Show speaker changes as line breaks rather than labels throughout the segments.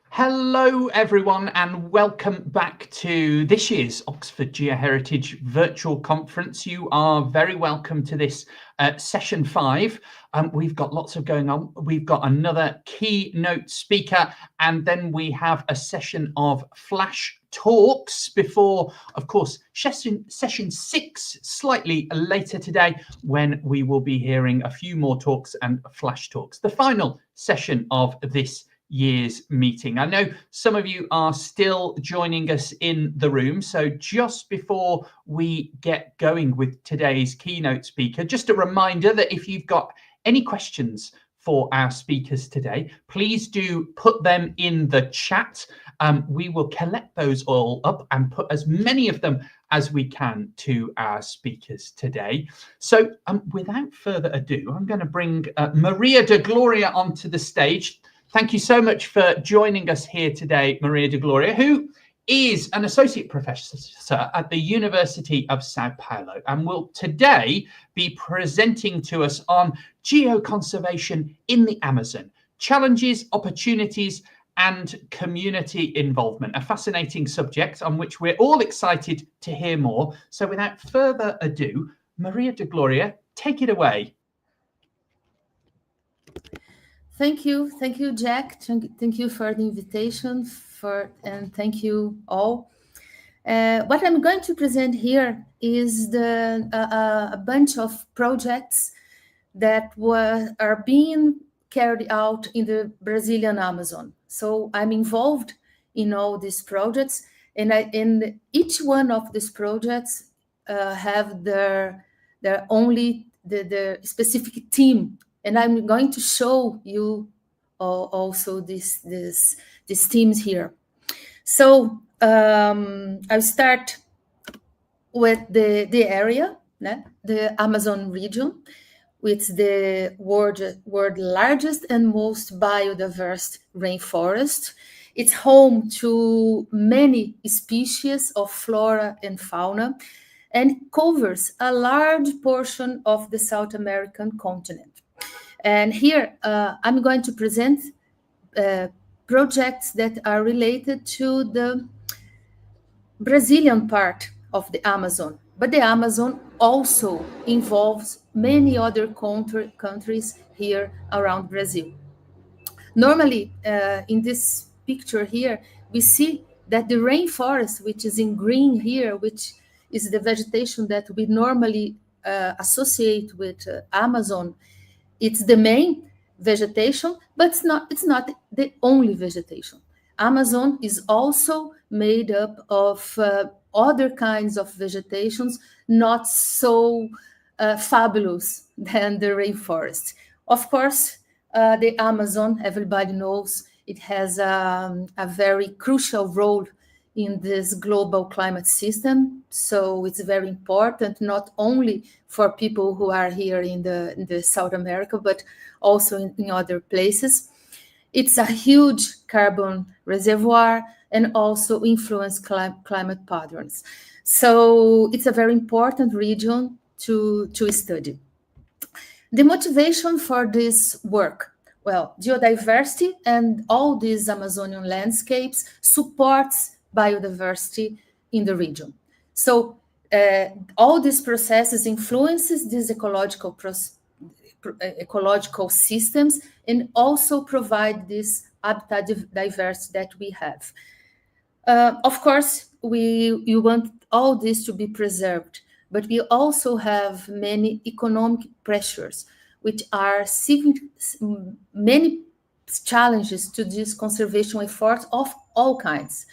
Hello, everyone, and welcome back to this year's Oxford Geoheritage Virtual Conference. You are very welcome to this session 5. We've got lots of going on. We've got another keynote speaker, and then we have a session of flash talks before, of course, session 6 slightly later today, when we will be hearing a few more talks and flash talks. The final session of this year's meeting. I know some of you are still joining us in the room, so just before we get going with today's keynote speaker, just a reminder that if you've got any questions for our speakers today, please do put them in the chat. We will collect those all up and put as many of them as we can to our speakers today. So without further ado, I'm going to bring Maria de Gloria onto the stage. Thank you so much for joining us here today, Maria de Gloria, who is an associate professor at the University of Sao Paulo and will today be presenting to us on geoconservation in the Amazon, challenges, opportunities, and community involvement, a fascinating subject on which we're all excited to hear more. So without further ado, Maria de Gloria, take it away.
Thank you, Jack. Thank you for the invitation, and thank you all. What I'm going to present here is a bunch of projects that are being carried out in the Brazilian Amazon. So I'm involved in all these projects, and each one of these projects have their only the specific theme. And I'm going to show you also these themes here. So I'll start with the area, the Amazon region, with the world largest and most biodiverse rainforest. It's home to many species of flora and fauna, and covers a large portion of the South American continent. And here I'm going to present projects that are related to the Brazilian part of the Amazon. But the Amazon also involves many other countries here around Brazil. Normally, in this picture here, we see that the rainforest, which is in green here, which is the vegetation that we normally associate with Amazon, it's the main vegetation, but it's not the only vegetation. Amazon is also made up of other kinds of vegetations, not so fabulous than the rainforest. Of course, the Amazon, everybody knows, it has a very crucial role in this global climate system. So it's very important, not only for people who are here in the South America, but also in other places. It's a huge carbon reservoir and also influence climate patterns. So it's a very important region to study. The motivation for this work, well, geodiversity and all these Amazonian landscapes supports biodiversity in the region. So all these processes influences these ecological systems and also provide this habitat diversity that we have. Of course, you want all this to be preserved, but we also have many economic pressures, which are many challenges to this conservation efforts of all kinds.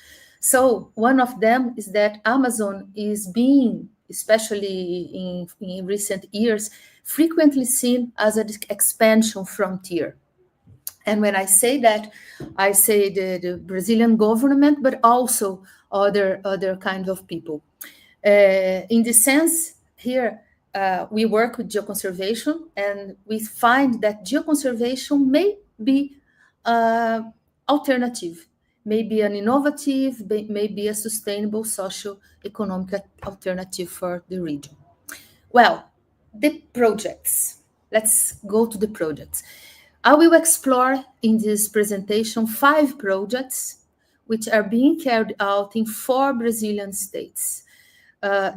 So one of them is that Amazon is being, especially in recent years, frequently seen as an expansion frontier. And when I say that, I say the Brazilian government, but also other kinds of people. In this sense, here we work with geoconservation, and we find that geoconservation may be alternative, maybe an innovative, maybe a sustainable socio-economic alternative for the region. Well, the projects. Let's go to the projects. I will explore in this presentation 5 projects which are being carried out in 4 Brazilian states.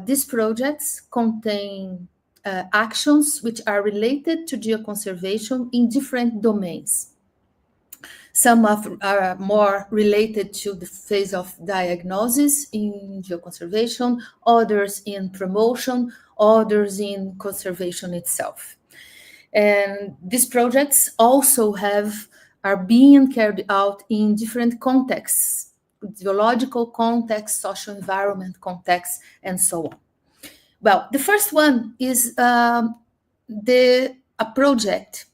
These projects contain actions which are related to geoconservation in different domains. Some are more related to the phase of diagnosis in geoconservation, others in promotion, others in conservation itself. And these projects also are being carried out in different contexts, geological context, social environment context, and so on. Well, the first one is a project.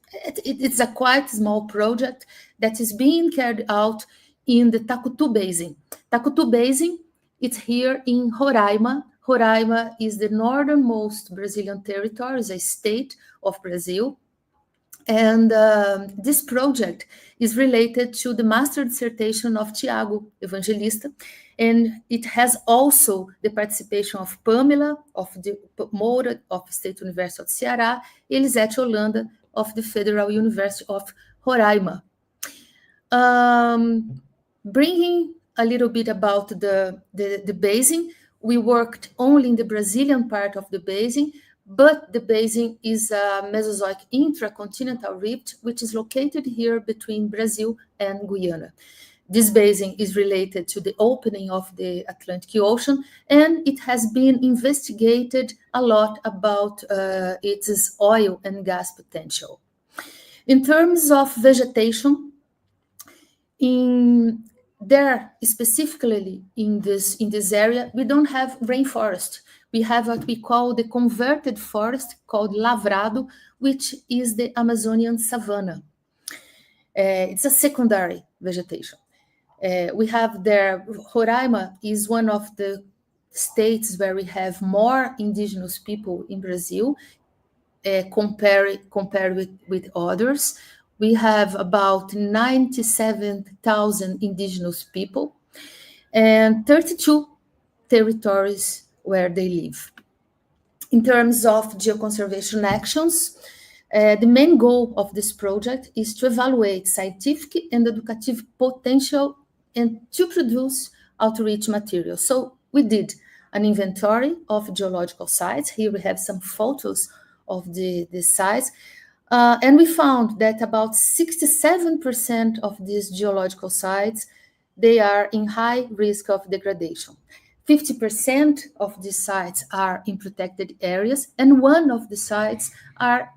It's a quite small project that is being carried out in the Tacutu Basin. Tacutu Basin, it's here in Roraima. Roraima is the northernmost Brazilian territory, is a state of Brazil. And this project is related to the master dissertation of Tiago Evangelista, and it has also the participation of Pamela, of the Moura, of State University of Ceará, Elisete Holanda, of the Federal University of Roraima. Bringing a little bit about the basin, we worked only in the Brazilian part of the basin, but the basin is a Mesozoic intracontinental rift, which is located here between Brazil and Guyana. This basin is related to the opening of the Atlantic Ocean, and it has been investigated a lot about its oil and gas potential. In terms of vegetation, specifically in this area, we don't have rainforest. We have what we call the converted forest called lavrado, which is the Amazonian savanna. It's a secondary vegetation. We have there, Roraima is one of the states where we have more indigenous people in Brazil, compared with others. We have about 97,000 indigenous people and 32 territories where they live. In terms of geoconservation actions, the main goal of this project is to evaluate scientific and educative potential and to produce outreach material. So we did an inventory of geological sites. Here we have some photos of the sites. And we found that about 67% of these geological sites, they are in high risk of degradation. 50% of these sites are in protected areas, and one of the sites are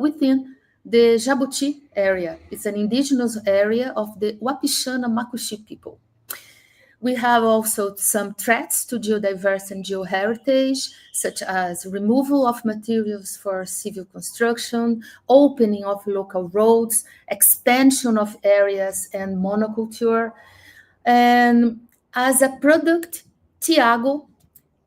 within the Jabuti area. It's an indigenous area of the Wapixana Makuxi people. We have also some threats to geodiversity and geoheritage, such as removal of materials for civil construction, opening of local roads, expansion of areas, and monoculture. And as a product, Tiago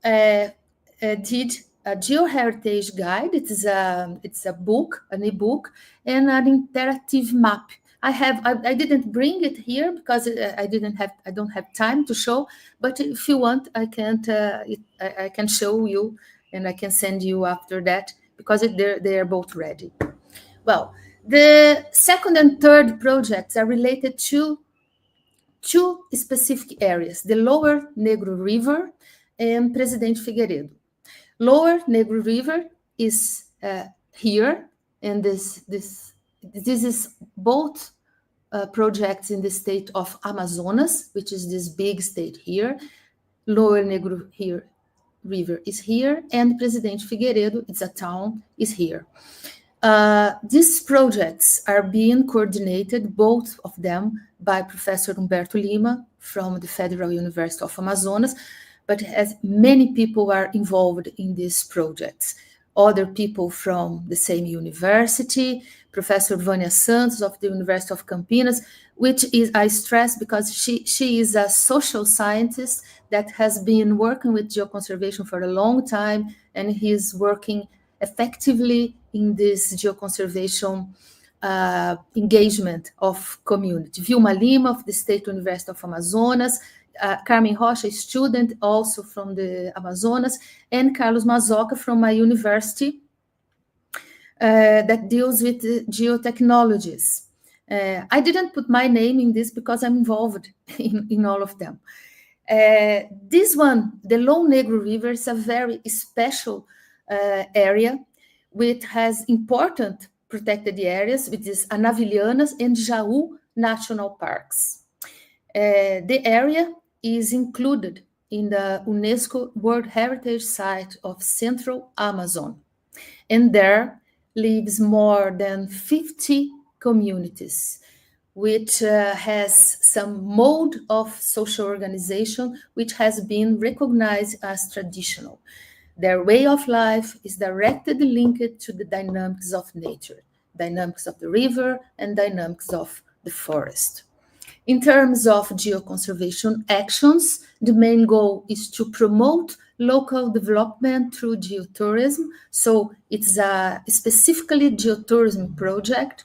did a geoheritage guide. It's a book, an ebook, and an interactive map. I didn't bring it here because I don't have time to show. But if you want, I can show you, and I can send you after that because they are both ready. Well, the second and third projects are related to 2 specific areas: the Lower Negro River and Presidente Figueiredo. Lower Negro River is here, and this is both projects in the state of Amazonas, which is this big state here. Lower Negro River is here, and Presidente Figueiredo, it's a town, is here. These projects are being coordinated, both of them, by Professor Humberto Lima from the Federal University of Amazonas, but as many people are involved in these projects. Other people from the same university, Professor Vânia Santos of the University of Campinas, which is, I stress, because she is a social scientist that has been working with geoconservation for a long time, and he's working effectively in this geoconservation engagement of community. Vilma Lima of the State University of Amazonas, Carmen Rocha, a student also from the Amazonas, and Carlos Mazoca from my university, that deals with geotechnologies. I didn't put my name in this because I'm involved in all of them. This one, the Low Negro River, is a very special area which has important protected areas, which is Anavilhanas and Jaú National Parks. The area is included in the UNESCO World Heritage Site of Central Amazon, and there lives more than 50 communities, which has some mode of social organization which has been recognized as traditional. Their way of life is directly linked to the dynamics of nature, dynamics of the river, and dynamics of the forest. In terms of geoconservation actions, the main goal is to promote local development through geotourism. So it's a specifically geotourism project.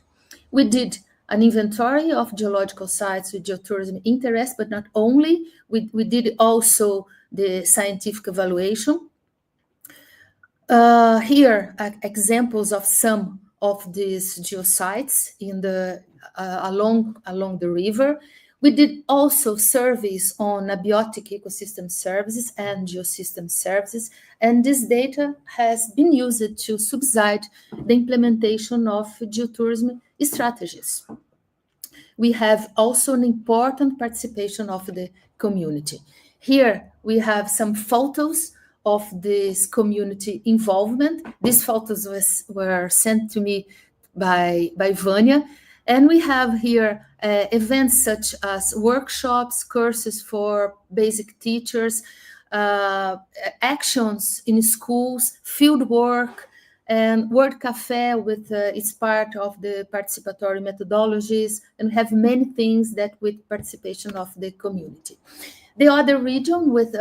We did an inventory of geological sites with geotourism interest, but not only, we did also the scientific evaluation. Here are examples of some of these geosites in the along the river. We did also surveys on abiotic ecosystem services and geosystem services, and this data has been used to subside the implementation of geotourism strategies. We have also an important participation of the community. Here we have some photos of this community involvement. These photos were sent to me by Vania. And we have here events such as workshops, courses for basic teachers, actions in schools, field work, and Word Cafe with it's part of the participatory methodologies, and we have many things that with participation of the community. The other region with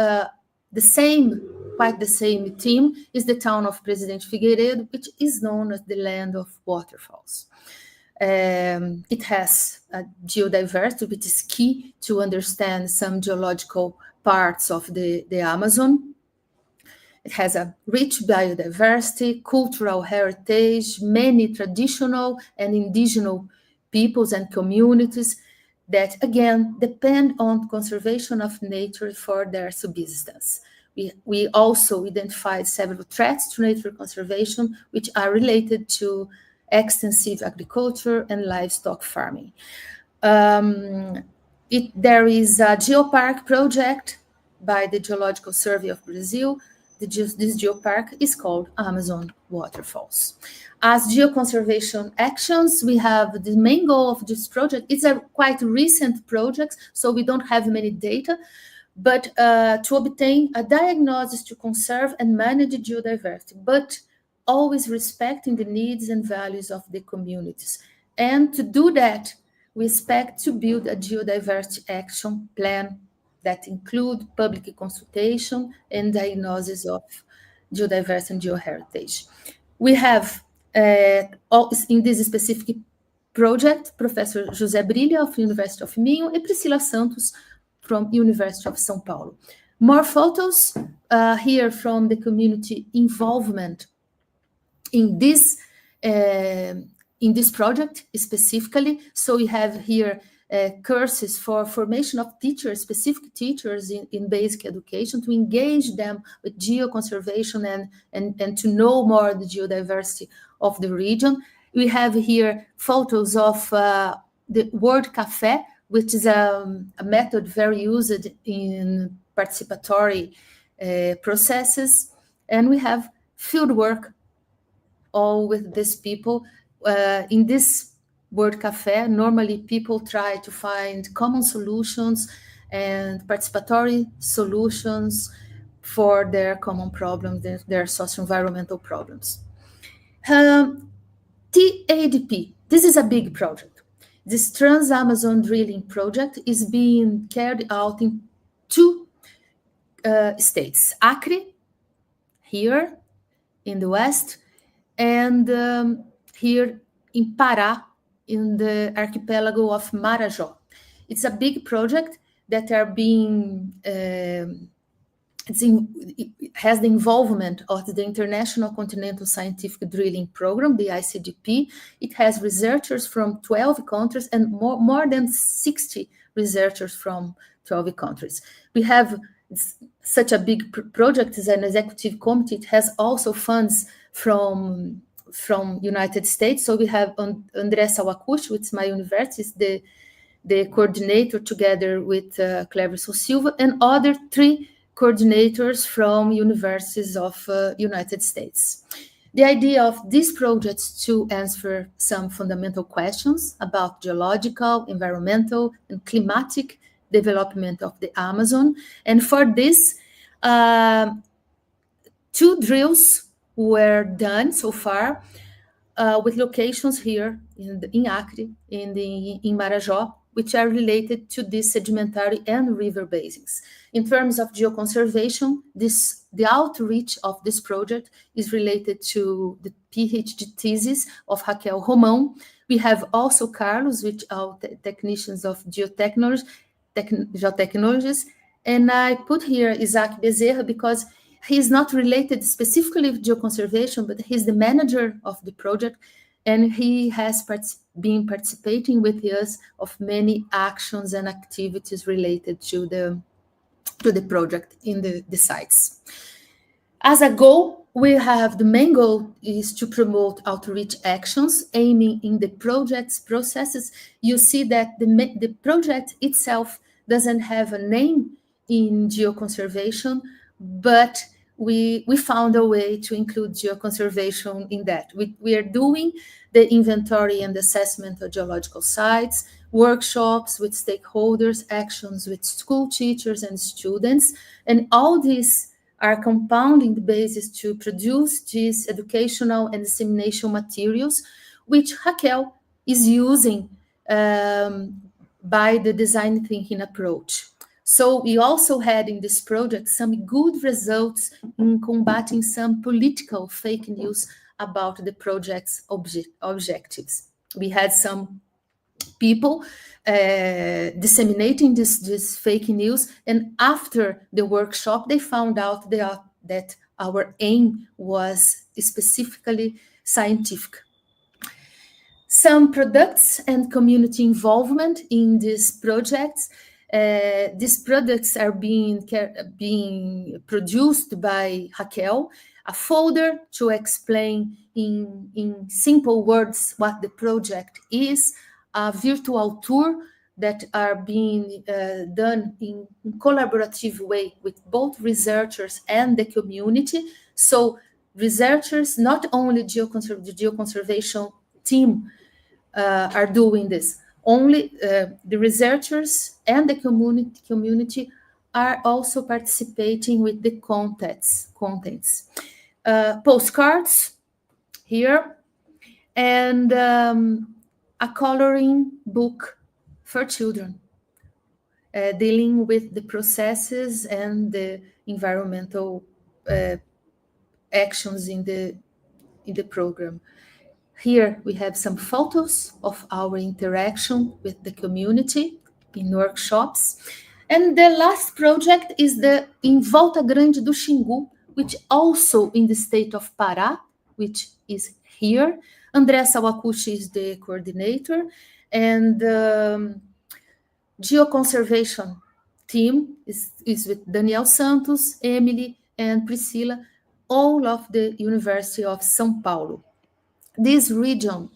quite the same theme is the town of Presidente Figueiredo, which is known as the land of waterfalls. It has a geodiversity, which is key to understand some geological parts of the Amazon. It has a rich biodiversity, cultural heritage, many traditional and indigenous peoples and communities that, again, depend on conservation of nature for their subsistence. We also identified several threats to nature conservation, which are related to extensive agriculture and livestock farming. There is a geopark project by the Geological Survey of Brazil. This geopark is called Amazon Waterfalls. As geoconservation actions, we have the main goal of this project. It's a quite recent project, so we don't have many data, but to obtain a diagnosis to conserve and manage geodiversity, but always respecting the needs and values of the communities. And to do that, we expect to build a geodiversity action plan that include public consultation and diagnosis of geodiversity and geoheritage. We have, in this specific project, Professor José Brilha of University of Minho and Priscila Santos from University of São Paulo. More photos here from the community involvement in this project specifically. So we have here courses for formation of teachers, specific teachers in basic education, to engage them with geoconservation and to know more the geodiversity of the region. We have here photos of the Word Cafe, which is a method very used in participatory processes. And we have field work, all with these people. In this Word Cafe, normally people try to find common solutions and participatory solutions for their common problems, their socio-environmental problems. TADP, this is a big project. This Trans-Amazon drilling project is being carried out in two states, Acre, here in the west, and here in Pará, in the archipelago of Marajó. It's a big project that are being it has the involvement of the International Continental Scientific Drilling Program, the ICDP. It has researchers from 12 countries and more than 60 researchers from 12 countries. We have such a big project as an executive committee. It has also funds from United States. So we have André Sawakushi, which is my university, is the coordinator together with Cleverson Silva, and other 3 coordinators from universities of United States. The idea of these projects to answer some fundamental questions about geological, environmental, and climatic development of the Amazon. And for this, 2 drills were done so far with locations here in Acre, in Marajó, which are related to these sedimentary and river basins. In terms of geoconservation, the outreach of this project is related to the PhD thesis of Raquel Romão. We have also Carlos, which are technicians of geotechnologies, and I put here Isaac Bezerra because he's not related specifically with geoconservation, but he's the manager of the project, and he has been participating with us of many actions and activities related to the project in the sites. As a goal, the main goal is to promote outreach actions aiming in the project's processes. You see that the project itself doesn't have a name in geoconservation, but we found a way to include geoconservation in that. We are doing the inventory and assessment of geological sites, workshops with stakeholders, actions with school teachers and students, and all these are compounding the basis to produce these educational and dissemination materials, which Raquel is using by the design thinking approach. So we also had in this project some good results in combating some political fake news about the project's objectives. We had some people disseminating this fake news, and after the workshop, they found out that our aim was specifically scientific. Some products and community involvement in these projects. These products are being produced by Raquel, a folder to explain in simple words what the project is, a virtual tour that are being done in collaborative way with both researchers and the community. So researchers, not only the geoconservation team are doing this, only the researchers and the community are also participating with the contents. Postcards here, and a coloring book for children dealing with the processes and the environmental actions in the program. Here we have some photos of our interaction with the community in workshops. And the last project is in Volta Grande do Xingu, which also in the state of Pará, which is here. André Sawakushi is the coordinator, and geoconservation team is with Daniel Santos, Emily, and Priscila, all of the University of São Paulo. This region,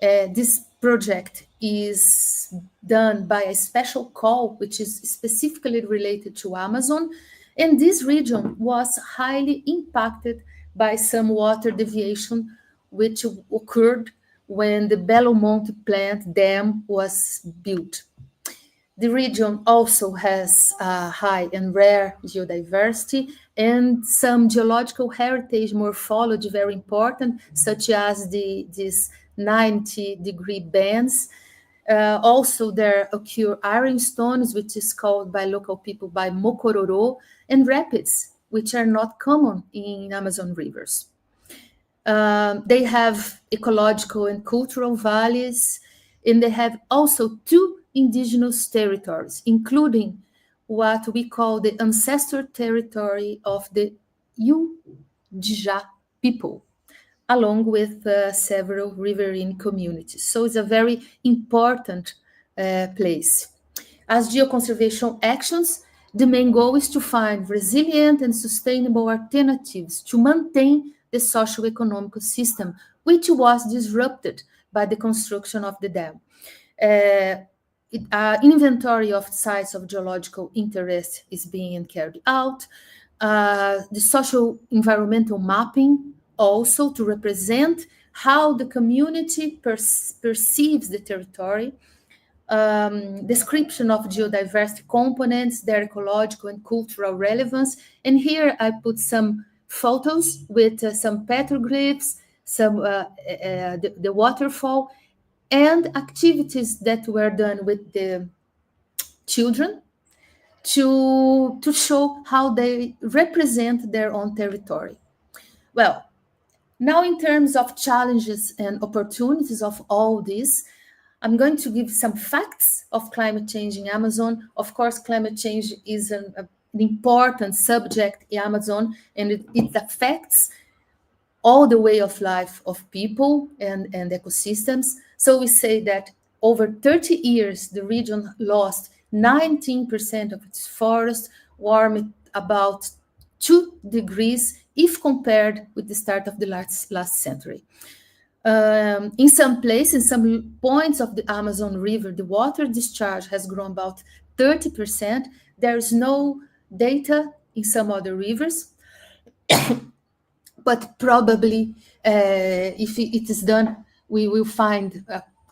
this project is done by a special call, which is specifically related to Amazon. And this region was highly impacted by some water deviation, which occurred when the Belo Monte plant dam was built. The region also has high and rare geodiversity and some geological heritage morphology very important, such as these 90-degree bands. Also, there occur ironstones, which is called by local people by mokororo, and rapids, which are not common in Amazon rivers. They have ecological and cultural valleys, and they have also 2 indigenous territories, including what we call the ancestor territory of the Yujá people, along with several riverine communities. So it's a very important place. As geoconservation actions, the main goal is to find resilient and sustainable alternatives to maintain the socio-economic system, which was disrupted by the construction of the dam. Inventory of sites of geological interest is being carried out. The social environmental mapping also to represent how the community perceives the territory. Description of geodiversity components, their ecological and cultural relevance. And here I put some photos with some petroglyphs, some the waterfall, and activities that were done with the children to show how they represent their own territory. Well, now in terms of challenges and opportunities of all this, I'm going to give some facts of climate change in Amazon. Of course, climate change is an important subject in Amazon, and it affects all the way of life of people and ecosystems. So we say that over 30 years, the region lost 19% of its forest, warmed about 2 degrees if compared with the start of the last century. In some places, some points of the Amazon River, the water discharge has grown about 30%. There is no data in some other rivers, but probably if it is done, we will find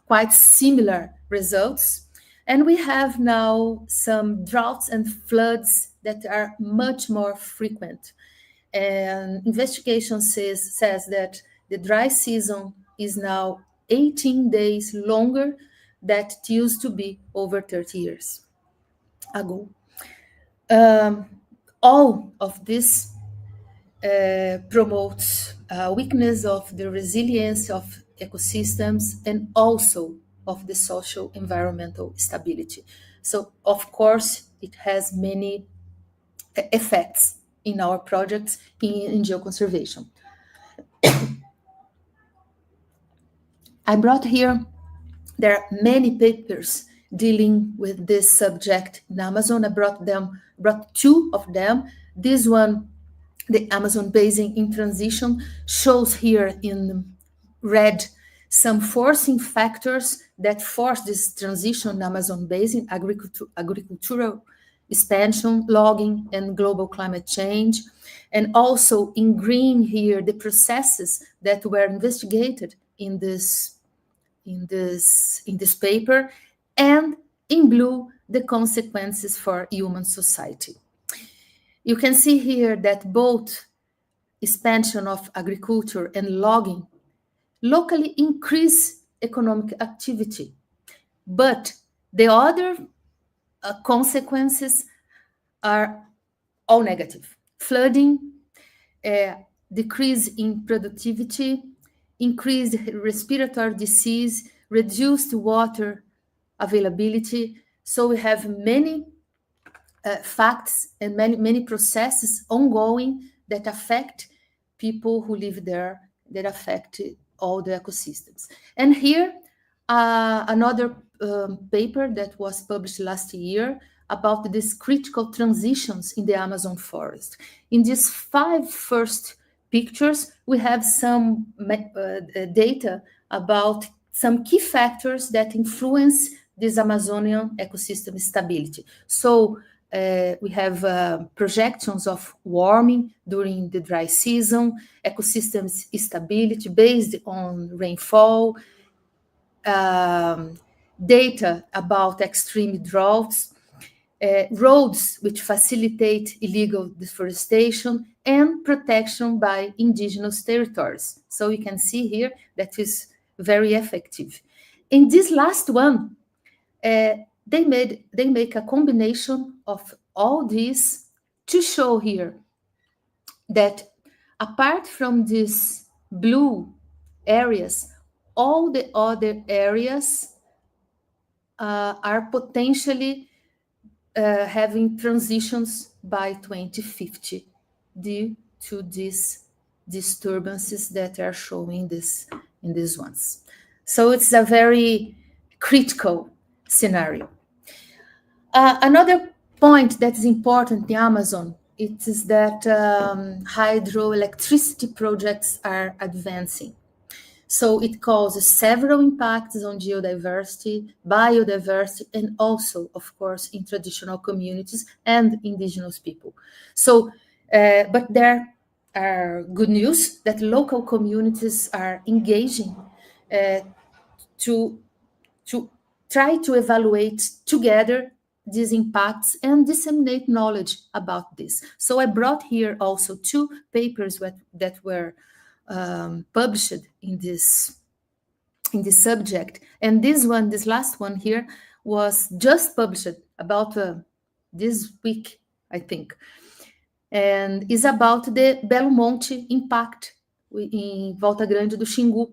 quite similar results. And we have now some droughts and floods that are much more frequent. And investigation says that the dry season is now 18 days longer than it used to be over 30 years ago. All of this promotes weakness of the resilience of ecosystems and also of the social environmental stability. So, of course, it has many effects in our projects in geoconservation. I brought here, there are many papers dealing with this subject in Amazon. I brought 2 of them. This one, the Amazon Basin in Transition, shows here in red some forcing factors that force this transition in Amazon Basin: agricultural expansion, logging, and global climate change. And also in green here, the processes that were investigated in this paper, and in blue, the consequences for human society. You can see here that both expansion of agriculture and logging locally increase economic activity, but the other consequences are all negative. Flooding, decrease in productivity, increased respiratory disease, reduced water availability. So we have many facts and many processes ongoing that affect people who live there, that affect all the ecosystems. And here, another paper that was published last year about these critical transitions in the Amazon forest. In these 5 first pictures, we have some data about some key factors that influence this Amazonian ecosystem stability. So we have projections of warming during the dry season, ecosystems stability based on rainfall, data about extreme droughts, roads which facilitate illegal deforestation, and protection by indigenous territories. So you can see here that is very effective. In this last one, they make a combination of all these to show here that apart from these blue areas, all the other areas are potentially having transitions by 2050 due to these disturbances that are showing in these ones. So it's a very critical scenario. Another point that is important in the Amazon, it is that hydroelectricity projects are advancing. So it causes several impacts on geodiversity, biodiversity, and also, of course, in traditional communities and indigenous people. So, but there are good news that local communities are engaging to try to evaluate together these impacts and disseminate knowledge about this. So I brought here also 2 papers that were published in this subject, and this last one here was just published about this week, I think, and is about the Belo Monte impact in Volta Grande do Xingu.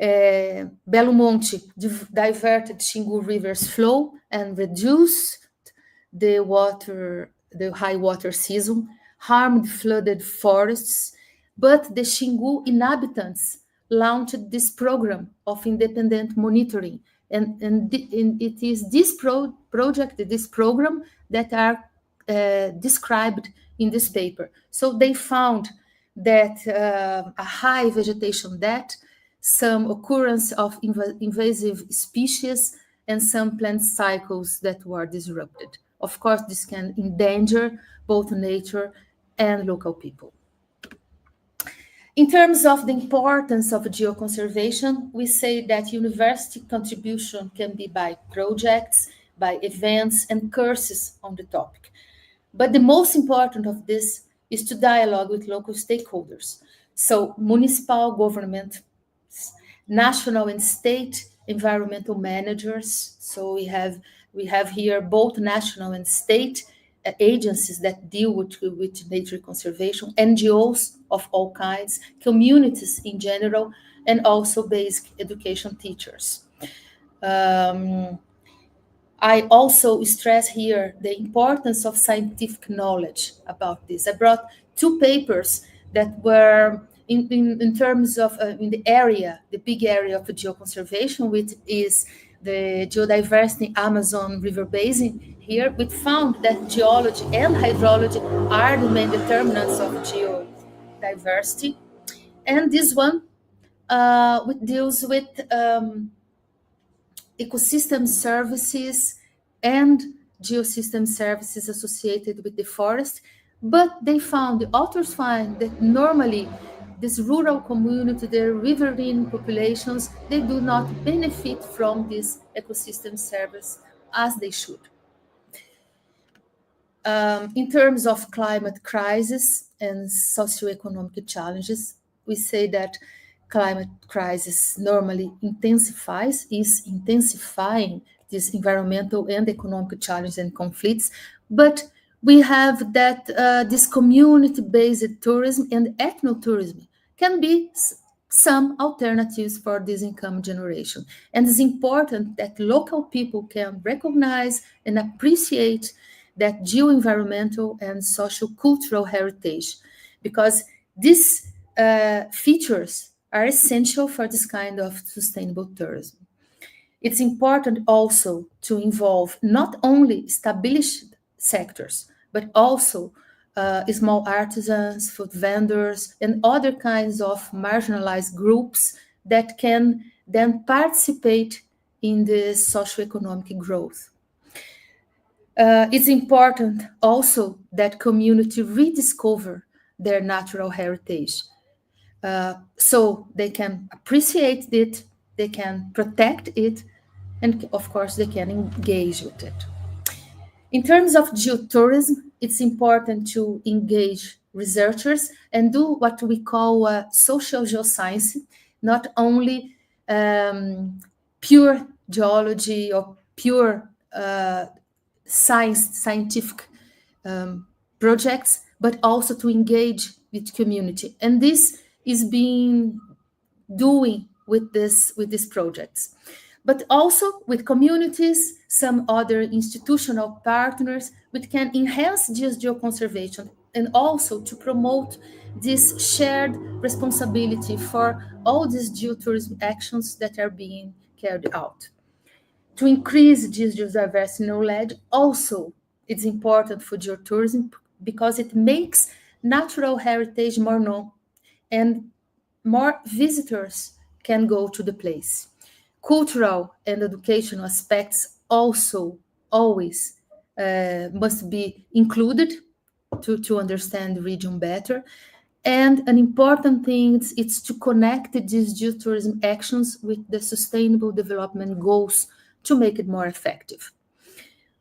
Belo Monte diverted Xingu River's flow and reduced the high water season, harmed flooded forests, but the Xingu inhabitants launched this program of independent monitoring, and it is this project, this program that are described in this paper. So they found that a high vegetation depth, some occurrence of invasive species, and some plant cycles that were disrupted. Of course, this can endanger both nature and local people. In terms of the importance of geoconservation, we say that university contribution can be by projects, by events, and courses on the topic. But the most important of this is to dialogue with local stakeholders. So municipal government, national and state environmental managers. So we have here both national and state agencies that deal with nature conservation, NGOs of all kinds, communities in general, and also basic education teachers. I also stress here the importance of scientific knowledge about this. I brought 2 papers that were in terms of in the big area of geoconservation, which is the geodiversity Amazon River Basin. Here we found that geology and hydrology are the main determinants of geodiversity. And this one deals with ecosystem services and geosystem services associated with the forest. But the authors find that normally this rural community, the riverine populations, they do not benefit from this ecosystem service as they should. In terms of climate crisis and socioeconomic challenges, we say that climate crisis normally is intensifying these environmental and economic challenges and conflicts, but we have that this community-based tourism and ethnotourism can be some alternatives for this income generation. And it's important that local people can recognize and appreciate that geoenvironmental and socio-cultural heritage, because these features are essential for this kind of sustainable tourism. It's important also to involve not only established sectors, but also small artisans, food vendors, and other kinds of marginalized groups that can then participate in the socioeconomic growth. It's important also that community rediscover their natural heritage, so they can appreciate it, they can protect it, and of course they can engage with it. In terms of geotourism, it's important to engage researchers and do what we call social geoscience, not only pure geology or pure scientific projects, but also to engage with community. And this is being doing with these projects. but also with communities, some other institutional partners, which can enhance geoconservation and also to promote this shared responsibility for all these geotourism actions that are being carried out. To increase geodiversity knowledge, also it's important for geotourism because it makes natural heritage more known and more visitors can go to the place. Cultural and educational aspects also always must be included to understand the region better. And an important thing is to connect these geotourism actions with the sustainable development goals to make it more effective.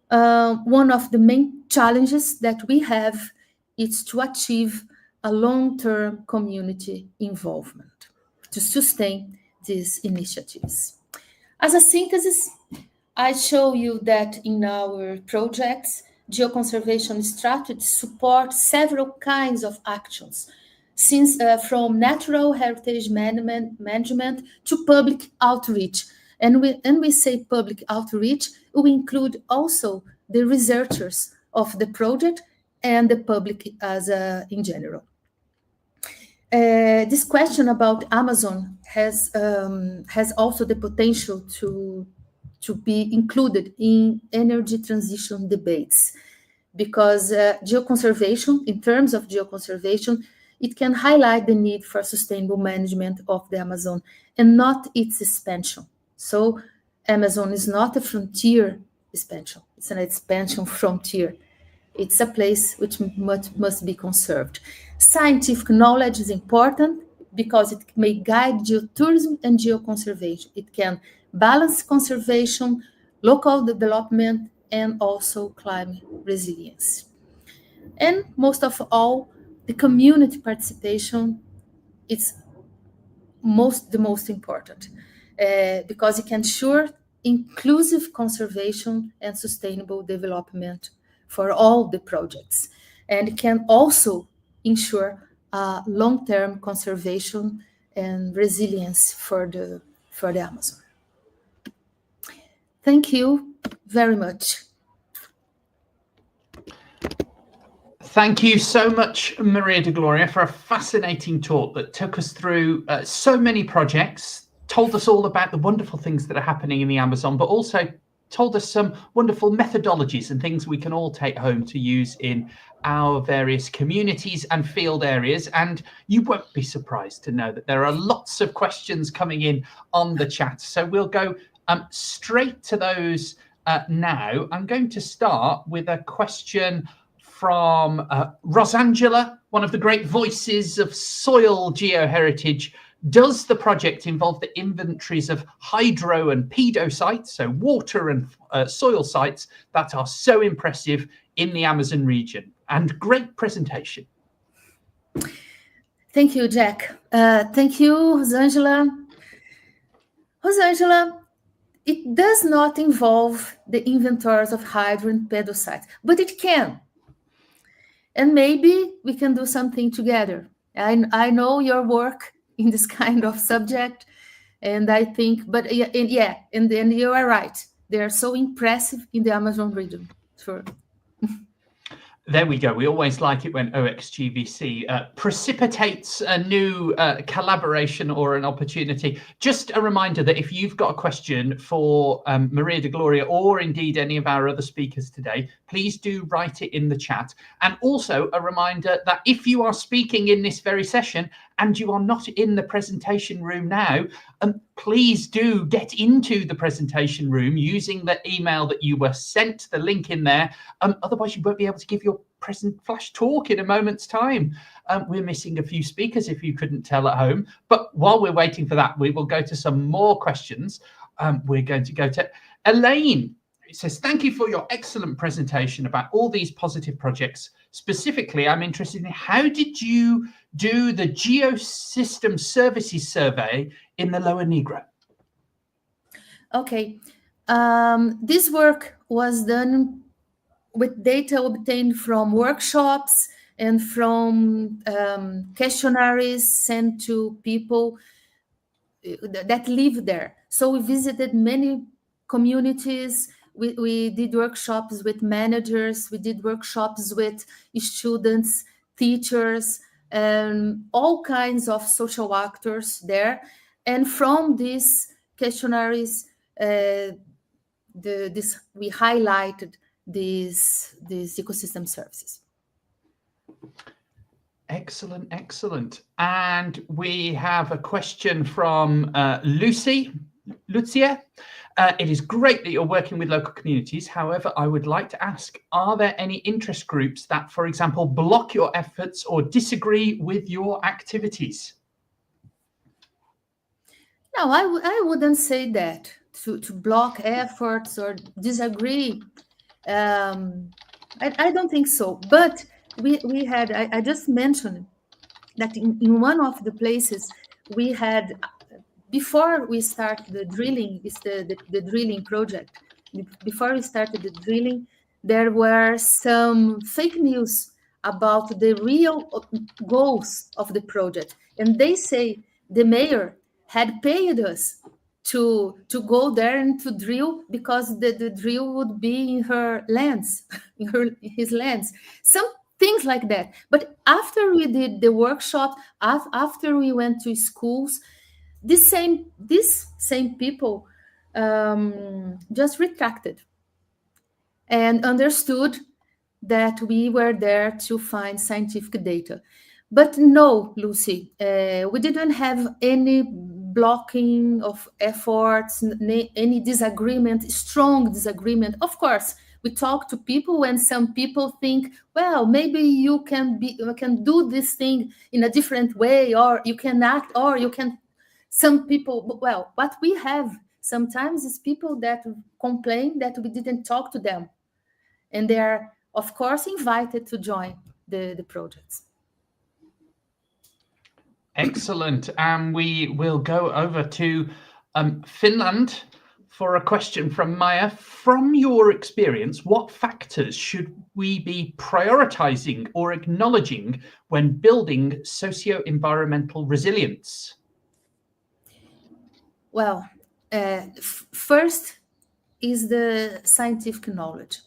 One of the main challenges that we have is to achieve a long-term community involvement to sustain these initiatives. As a synthesis, I show you that in our projects, geoconservation strategies support several kinds of actions, since from natural heritage management to public outreach. And we say public outreach, we include also the researchers of the project and the public as in general. This question about Amazon has also the potential to be included in energy transition debates, because geoconservation, in terms of geoconservation, it can highlight the need for sustainable management of the Amazon and not its expansion. So Amazon is not a frontier expansion, it's an expansion frontier. It's a place which must be conserved. Scientific knowledge is important because it may guide geotourism and geoconservation. It can balance conservation, local development, and also climate resilience. And most of all, the community participation is the most important because it can ensure inclusive conservation and sustainable development for all the projects. And it can also ensure long-term conservation and resilience for the Amazon. Thank you very much.
Thank you so much, Maria de Gloria, for a fascinating talk that took us through so many projects, told us all about the wonderful things that are happening in the Amazon, but also told us some wonderful methodologies and things we can all take home to use in our various communities and field areas. And you won't be surprised to know that there are lots of questions coming in on the chat. So we'll go straight to those now. I'm going to start with a question from Rosangela, one of the great voices of soil geoheritage. Does the project involve the inventories of hydro and pedo sites, so water and soil sites that are so impressive in the Amazon region? And great presentation.
Thank you, Jack. Thank you, Rosangela. Rosangela, it does not involve the inventories of hydro and pedo sites, but it can. And maybe we can do something together. I know your work in this kind of subject, and I think, but yeah, and then you are right. They are so impressive in the Amazon region. Sure.
There we go. We always like it when OxGVC precipitates a new collaboration or an opportunity. Just a reminder that if you've got a question for Maria de Gloria or indeed any of our other speakers today, please do write it in the chat. And also a reminder that if you are speaking in this very session and you are not in the presentation room now, please do get into the presentation room using the email that you were sent, the link in there. Otherwise, you won't be able to give your present flash talk in a moment's time. We're missing a few speakers if you couldn't tell at home. But while we're waiting for that, we will go to some more questions. We're going to go to Elaine. It says, thank you for your excellent presentation about all these positive projects. Specifically, I'm interested in how did you do the Geosystem Services Survey in the Lower Negro?
Okay. This work was done with data obtained from workshops and from questionnaires sent to people that live there. So we visited many communities. We did workshops with managers. We did workshops with students, teachers, and all kinds of social actors there. And from these questionnaires, we highlighted these ecosystem services.
Excellent, excellent. And we have a question from Lucia. It is great that you're working with local communities. However, I would like to ask, are there any interest groups that, for example, block your efforts or disagree with your activities?
No, I wouldn't say that, to block efforts or disagree. I don't think so. But we had, I just mentioned that in one of the places we had, before we start the drilling, is the drilling project. Before we started the drilling, there were some fake news about the real goals of the project. And they say the mayor had paid us to go there and to drill because the drill would be in her lands, his lands. Some things like that. But after we did the workshop, after we went to schools, these same people just retracted and understood that we were there to find scientific data. But no, Lucy, we didn't have any blocking of efforts, any disagreement, strong disagreement. Of course, we talk to people, and some people think, well, maybe you can do this thing in a different way, or you can act, or you can. Some people, well, what we have sometimes is people that complain that we didn't talk to them, and they are, of course, invited to join the projects.
Excellent. And we will go over to Finland for a question from Maya. From your experience, what factors should we be prioritizing or acknowledging when building socio-environmental resilience?
Well, first is the scientific knowledge.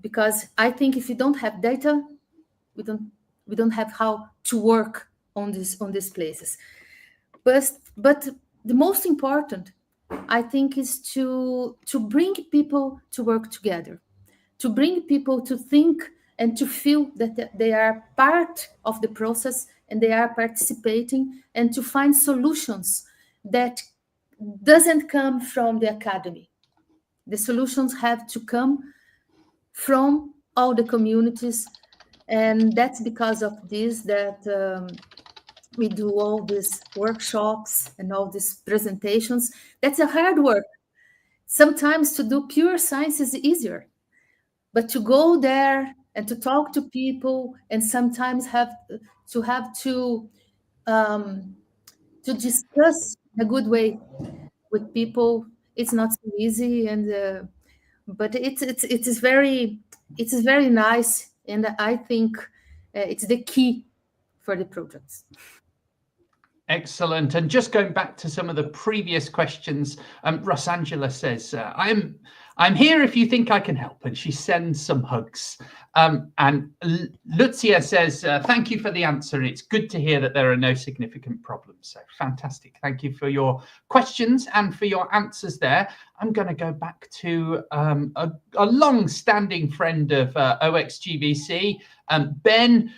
Because I think if you don't have data, we don't have how to work on these places. But the most important, I think, is to bring people to work together, to bring people to think and to feel that they are part of the process and they are participating, and to find solutions that doesn't come from the academy. The solutions have to come from all the communities, and that's because of this that we do all these workshops and all these presentations. That's a hard work. Sometimes to do pure science is easier, but to go there and to talk to people, and sometimes have to discuss in a good way with people, it's not so easy. And but it is very nice, and I think it's the key for the projects.
Excellent. And just going back to some of the previous questions, Rosangela says, I'm here if you think I can help, and she sends some hugs. And Lucia says, thank you for the answer. It's good to hear that there are no significant problems. So fantastic. Thank you for your questions and for your answers there. I'm going to go back to a long-standing friend of OxGVC, Ben,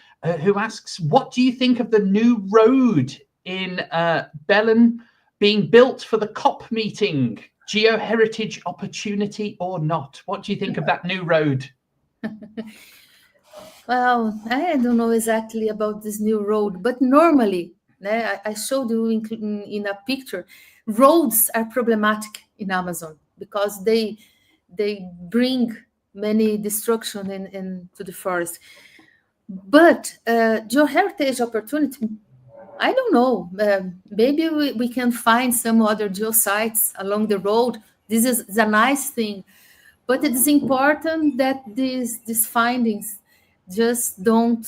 who asks, what do you think of the new road in Belen being built for the COP meeting? Geoheritage opportunity or not? What do you think of that new road?
Well, I don't know exactly about this new road, but normally, I showed you in a picture, roads are problematic in Amazon because they bring many destruction into the forest. But geoheritage opportunity, I don't know. Maybe we can find some other geosites along the road. This is a nice thing, but it is important that these findings just don't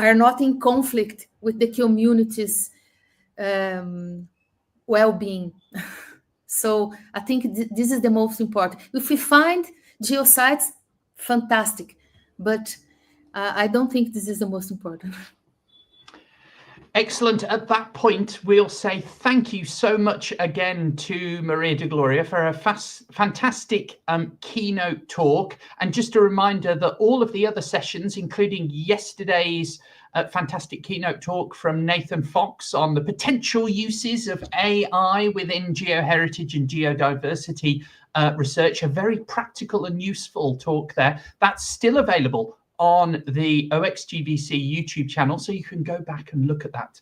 are not in conflict with the community's well-being. So I think this is the most important. If we find geosites, fantastic, but I don't think this is the most important.
Excellent. At that point, we'll say thank you so much again to Maria de Gloria for a fantastic keynote talk. And just a reminder that all of the other sessions, including yesterday's fantastic keynote talk from Nathan Fox on the potential uses of AI within geoheritage and geodiversity research, a very practical and useful talk there. That's still available on the OxGVC YouTube channel, so you can go back and look at that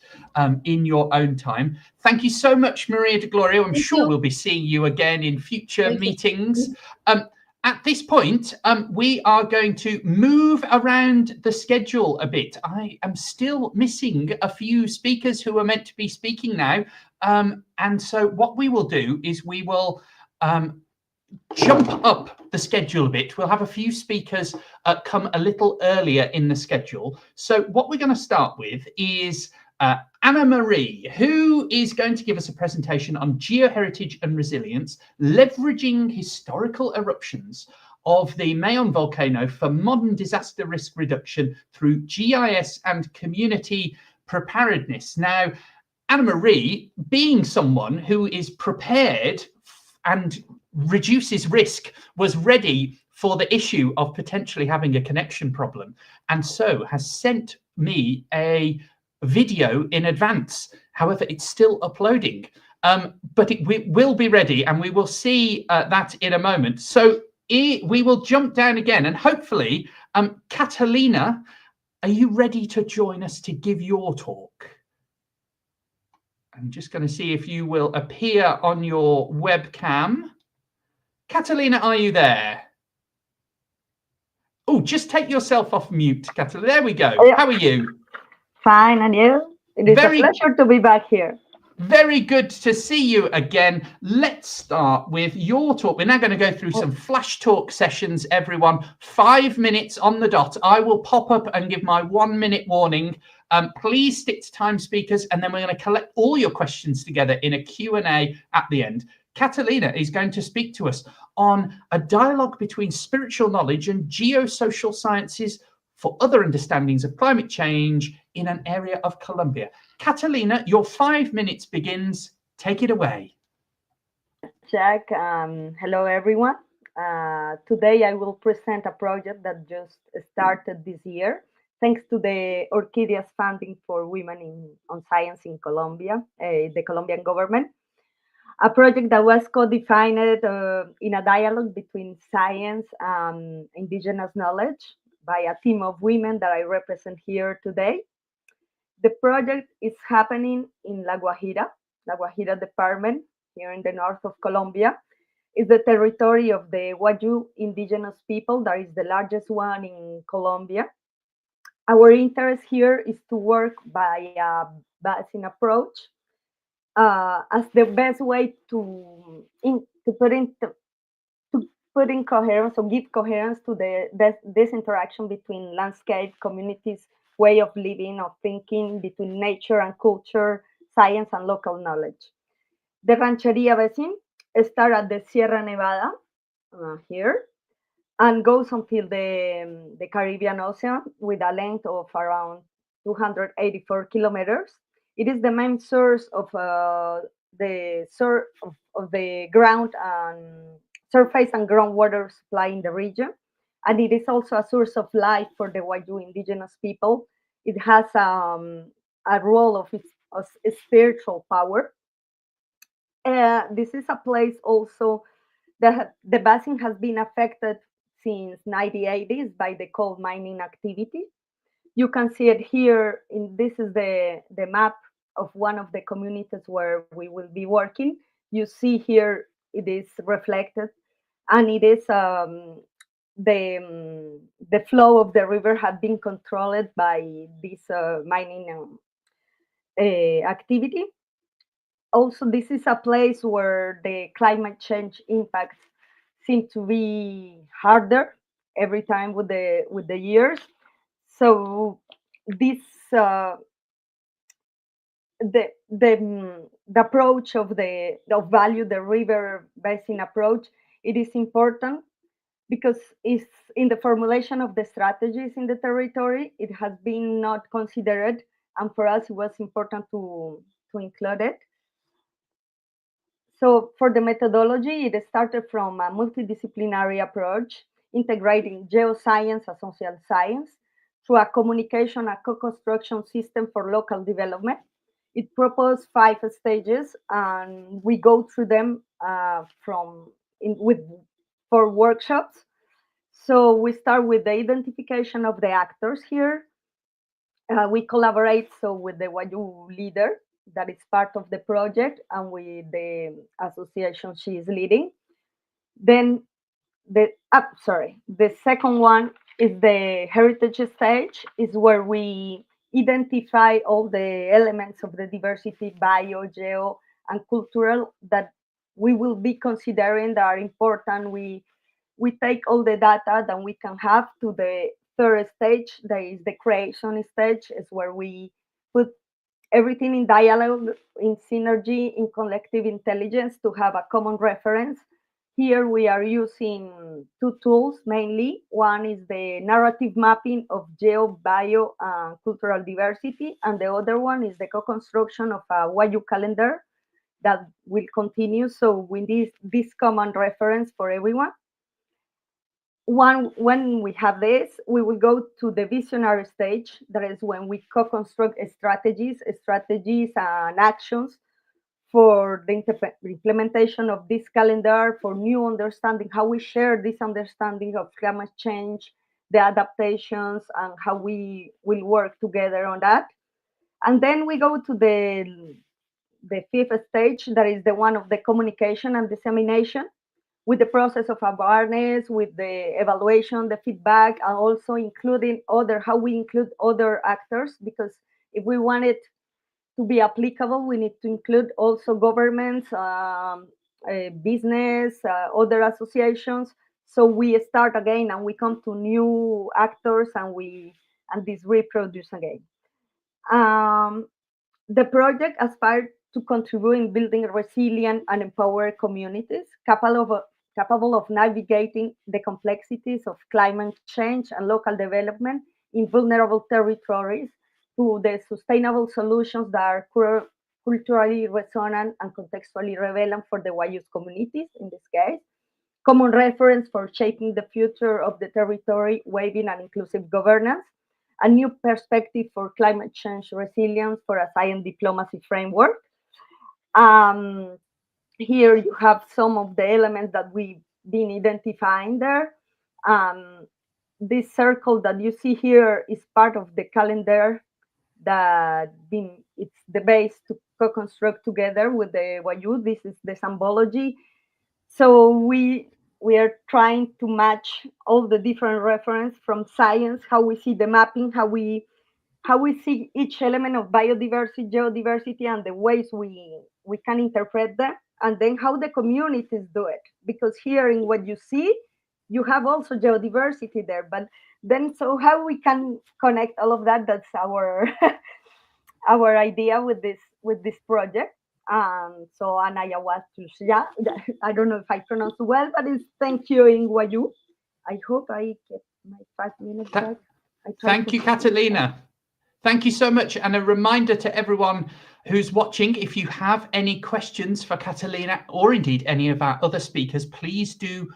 in your own time. Thank you so much, Maria de Gloria. I'm sure we'll be seeing you again in future meetings. At this point, we are going to move around the schedule a bit. I am still missing a few speakers who are meant to be speaking now. And so what we will do is we will jump up the schedule a bit. We'll have a few speakers come a little earlier in the schedule. So what we're going to start with is Anna Marie, who is going to give us a presentation on geoheritage and resilience, leveraging historical eruptions of the Mayon volcano for modern disaster risk reduction through GIS and community preparedness. Now, Anna Marie, being someone who is prepared and reduces risk, was ready for the issue of potentially having a connection problem, and so has sent me a video in advance. However, it's still uploading, but we will be ready, and we will see that in a moment. So we will jump down again, and hopefully, Catalina, are you ready to join us to give your talk? I'm just going to see if you will appear on your webcam. Catalina, are you there? Oh, just take yourself off mute, Catalina. There we go. Oh, yeah. How are you?
Fine, and you? It is a pleasure to be back here.
Very good to see you again. Let's start with your talk. We're now going to go through some flash talk sessions, everyone. 5 minutes on the dot. I will pop up and give my 1 minute warning. Please stick to time, speakers, and then we're going to collect all your questions together in a Q&A at the end. Catalina is going to speak to us on a dialogue between spiritual knowledge and geosocial sciences for other understandings of climate change in an area of Colombia. Catalina, your 5 minutes begins. Take it away.
Jack, hello everyone. Today I will present a project that just started this year, thanks to the Orquídeas funding for women on science in Colombia, the Colombian government. A project that was co-defined in a dialogue between science and indigenous knowledge by a team of women that I represent here today. The project is happening in La Guajira department, here in the north of Colombia. It's the territory of the Wayuu indigenous people, that is the largest one in Colombia. Our interest here is to work by a basin approach as the best way to put in coherence or give coherence to this interaction between landscape, communities, way of living, of thinking, between nature and culture, science and local knowledge. The Rancheria Basin starts at the Sierra Nevada here and goes until the Caribbean Ocean with a length of around 284 kilometers. It is the main source of the ground and surface and groundwater supply in the region, and it is also a source of life for the Wayuu indigenous people. It has a role of spiritual power. This is a place also that the basin has been affected since 1980s by the coal mining activity. You can see it here. This is the map of one of the communities where we will be working. You see here it is reflected, and it is the flow of the river had been controlled by this mining activity. Also, this is a place where the climate change impacts seem to be harder every time with the years. So this the approach of value the river basin approach, it is important because it's in the formulation of the strategies in the territory. It has been not considered, and for us it was important to include it. So for the methodology, it started from a multidisciplinary approach, integrating geoscience and social science through a communication and co-construction system for local development. It proposed 5 stages, and we go through them with 4 workshops. So we start with the identification of the actors here. We collaborate with the WAYU leader that is part of the project and with the association she is leading. Then the second one is the heritage stage, is where we identify all the elements of the diversity, bio, geo, and cultural that we will be considering that are important. We take all the data that we can have to the third stage, that is the creation stage, is where we put everything in dialogue, in synergy, in collective intelligence to have a common reference. Here we are using 2 tools mainly. One is the narrative mapping of geo, bio, and cultural diversity, and the other one is the co-construction of a WAYU calendar that will continue. So with this common reference for everyone. When we have this, we will go to the visionary stage. That is when we co-construct strategies and actions for the implementation of this calendar, for new understanding, how we share this understanding of climate change, the adaptations, and how we will work together on that. And then we go to the 5th stage, that is the one of the communication and dissemination, with the process of awareness, with the evaluation, the feedback, and also including how we include other actors, because if we want it to be applicable, we need to include also governments, business, other associations. So we start again and we come to new actors and this reproduce again. The project aspired to contribute in building resilient and empowered communities capable of navigating the complexities of climate change and local development in vulnerable territories to the sustainable solutions that are culturally resonant and contextually relevant for the WAYU's communities in this case. Common reference for shaping the future of the territory, waving and inclusive governance, a new perspective for climate change resilience for a science diplomacy framework. Here you have some of the elements that we've been identifying there. This circle that you see here is part of the calendar it's the base to co-construct together with the WAYU. This is the symbology. So we are trying to match all the different reference from science, how we see the mapping, how we see each element of biodiversity, geodiversity, and the ways we can interpret them, and then how the communities do it. Because here in what you see, you have also geodiversity there, but then so how we can connect all of that, that's our our idea with this project. So Anaya was I don't know if I pronounced well, but it's thank you in WAYU. I hope I get my 5 minutes back.
Thank you, Catalina. Thank you so much. And a reminder to everyone who's watching, if you have any questions for Catalina or indeed any of our other speakers, please do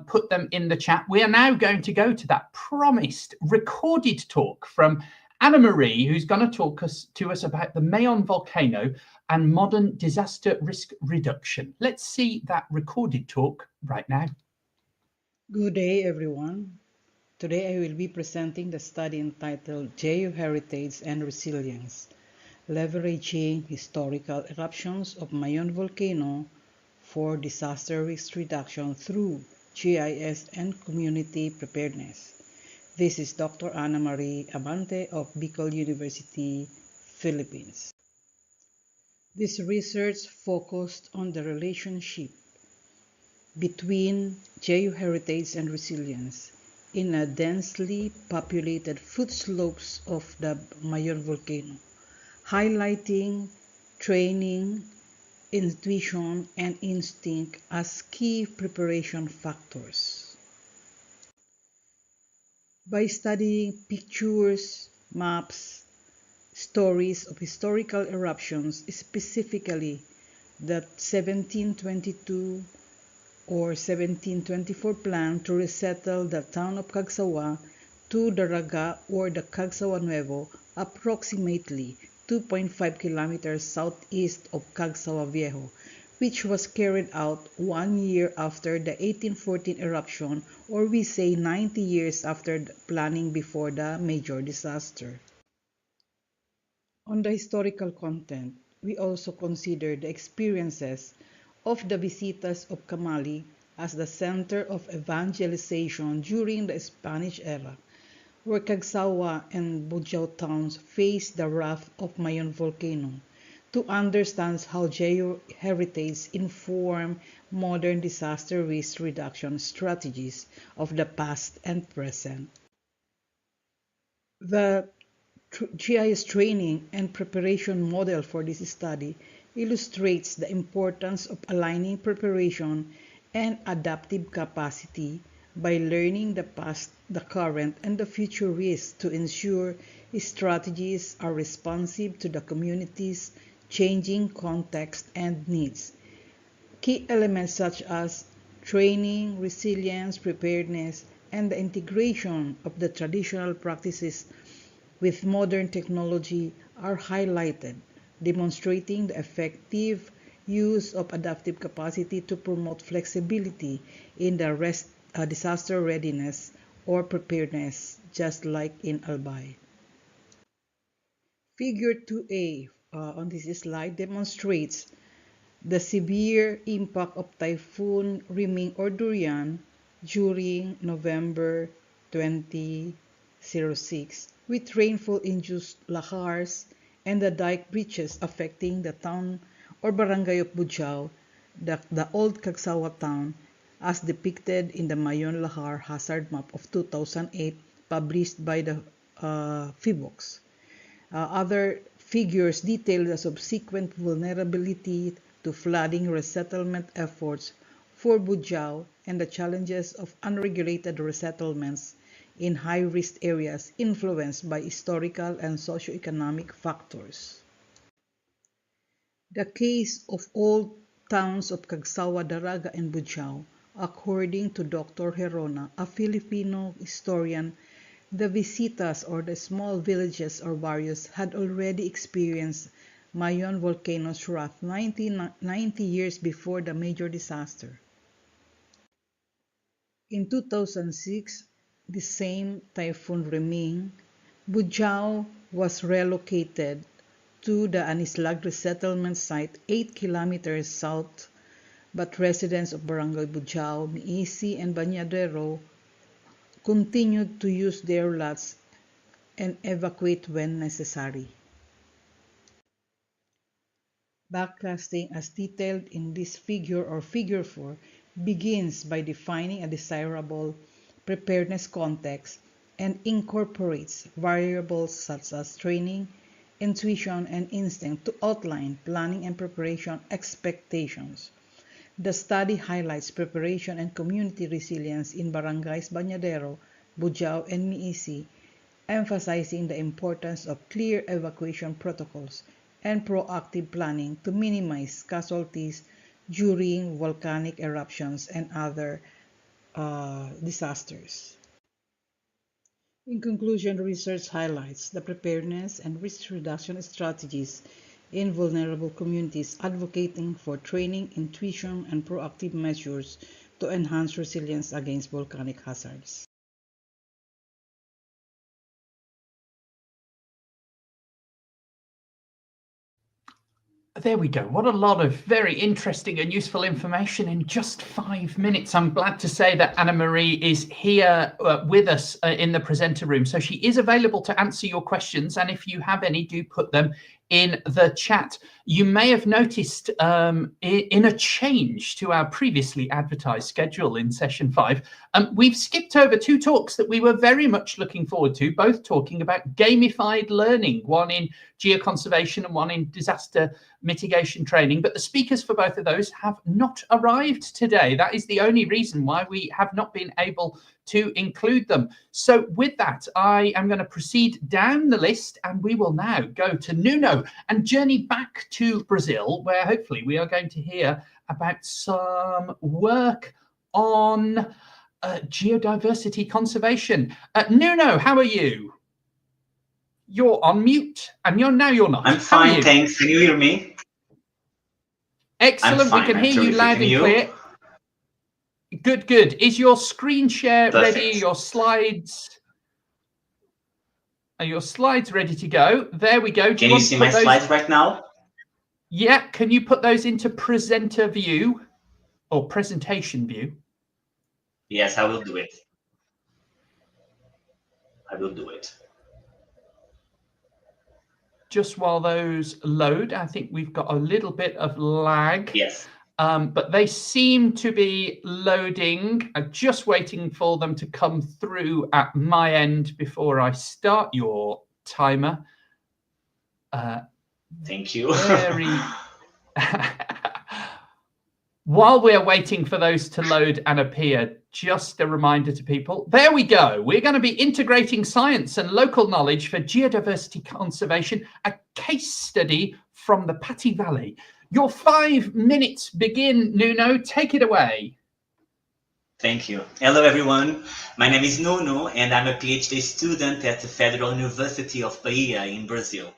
put them in the chat. We are now going to go to that promised recorded talk from Anna Marie, who's going to talk to us about the Mayon volcano and modern disaster risk reduction. Let's see that recorded talk right now.
Good day, everyone. Today I will be presenting the study entitled Geoheritage and Resilience, Leveraging Historical Eruptions of Mayon Volcano for Disaster Risk Reduction through GIS and Community Preparedness. This is Dr. Ana Marie Abante of Bicol University, Philippines. This research focused on the relationship between geoheritage and resilience in a densely populated foot slopes of the Mayon volcano, highlighting training, intuition, and instinct as key preparation factors. By studying pictures, maps, stories of historical eruptions, specifically the 1722 or 1724 plan to resettle the town of Cagsawa to Daraga or the Cagsawa Nuevo, approximately 2.5 kilometers southeast of Cagsawa Viejo, which was carried out 1 year after the 1814 eruption, or we say 90 years after the planning before the major disaster. On the historical content, we also consider the experiences of the Visitas of Camali as the center of evangelization during the Spanish era, where Cagsawa and Bujao towns faced the wrath of Mayon volcano, to understand how geoheritage inform modern disaster risk reduction strategies of the past and present. The GIS training and preparation model for this study illustrates the importance of aligning preparation and adaptive capacity by learning the past, the current, and the future risks to ensure strategies are responsive to the community's changing context and needs. Key elements such as training, resilience, preparedness, and the integration of the traditional practices with modern technology are highlighted, demonstrating the effective use of adaptive capacity to promote flexibility in the disaster readiness or preparedness, just like in Albay. Figure 2A on this slide demonstrates the severe impact of Typhoon Riming or Durian during November 2006, with rainfall-induced lahars and the dike breaches affecting the town or barangay of Bujao, the old Cagsawa town, as depicted in the Mayon Lahar Hazard Map of 2008 published by the PHIVOX. Other figures detail the subsequent vulnerability to flooding resettlement efforts for Bujao and the challenges of unregulated resettlements in high-risk areas influenced by historical and socio-economic factors. The case of old towns of Cagsawa, Daraga, and Bujao, according to Dr. Herona, a Filipino historian, the Visitas or the small villages or barrios had already experienced Mayon volcano's wrath 90 years before the major disaster. In 2006, the same Typhoon Riming, Bujao was relocated to the Anislag resettlement site 8 kilometers south, but residents of Barangay Bujao, Miisi, and Bañadero continued to use their lots and evacuate when necessary. Backcasting, as detailed in this figure or figure 4, begins by defining a desirable preparedness context and incorporates variables such as training, intuition, and instinct to outline planning and preparation expectations. The study highlights preparation and community resilience in barangays Bañadero, Bujao, and Miisi, emphasizing the importance of clear evacuation protocols and proactive planning to minimize casualties during volcanic eruptions and other disasters. In conclusion, research highlights the preparedness and risk reduction strategies in vulnerable communities, advocating for training, intuition, and proactive measures to enhance resilience against volcanic hazards.
There we go. What a lot of very interesting and useful information in just 5 minutes. I'm glad to say that Anna Marie is here with us in the presenter room. So she is available to answer your questions. And if you have any, do put them in the chat. You may have noticed in a change to our previously advertised schedule in session 5, we've skipped over 2 talks that we were very much looking forward to, both talking about gamified learning, one in geoconservation and one in disaster mitigation training. But the speakers for both of those have not arrived today. That is the only reason why we have not been able to include them. So with that, I am going to proceed down the list, and we will now go to Nuno and journey back to Brazil, where hopefully we are going to hear about some work on geodiversity conservation. Nuno, how are you? You're on mute, and you're not.
I'm fine, thanks. Can you hear me?
Excellent. We can hear you loud and clear. Good, good. Is your screen share ready? Your slides? Are your slides ready to go? There we go.
Can you see my slides right now?
Yeah. Can you put those into presenter view or presentation view?
Yes, I will do it. I will do it.
Just while those load, I think we've got a little bit of lag.
Yes.
But they seem to be loading. I'm just waiting for them to come through at my end before I start your timer.
Thank you.
While we're waiting for those to load and appear, just a reminder to people, there we go. We're going to be integrating science and local knowledge for geodiversity conservation, a case study from the Pati Valley. Your 5 minutes begin, Nuno. Take it away.
Thank you. Hello, everyone. My name is Nuno, and I'm a PhD student at the Federal University of Bahia in Brazil.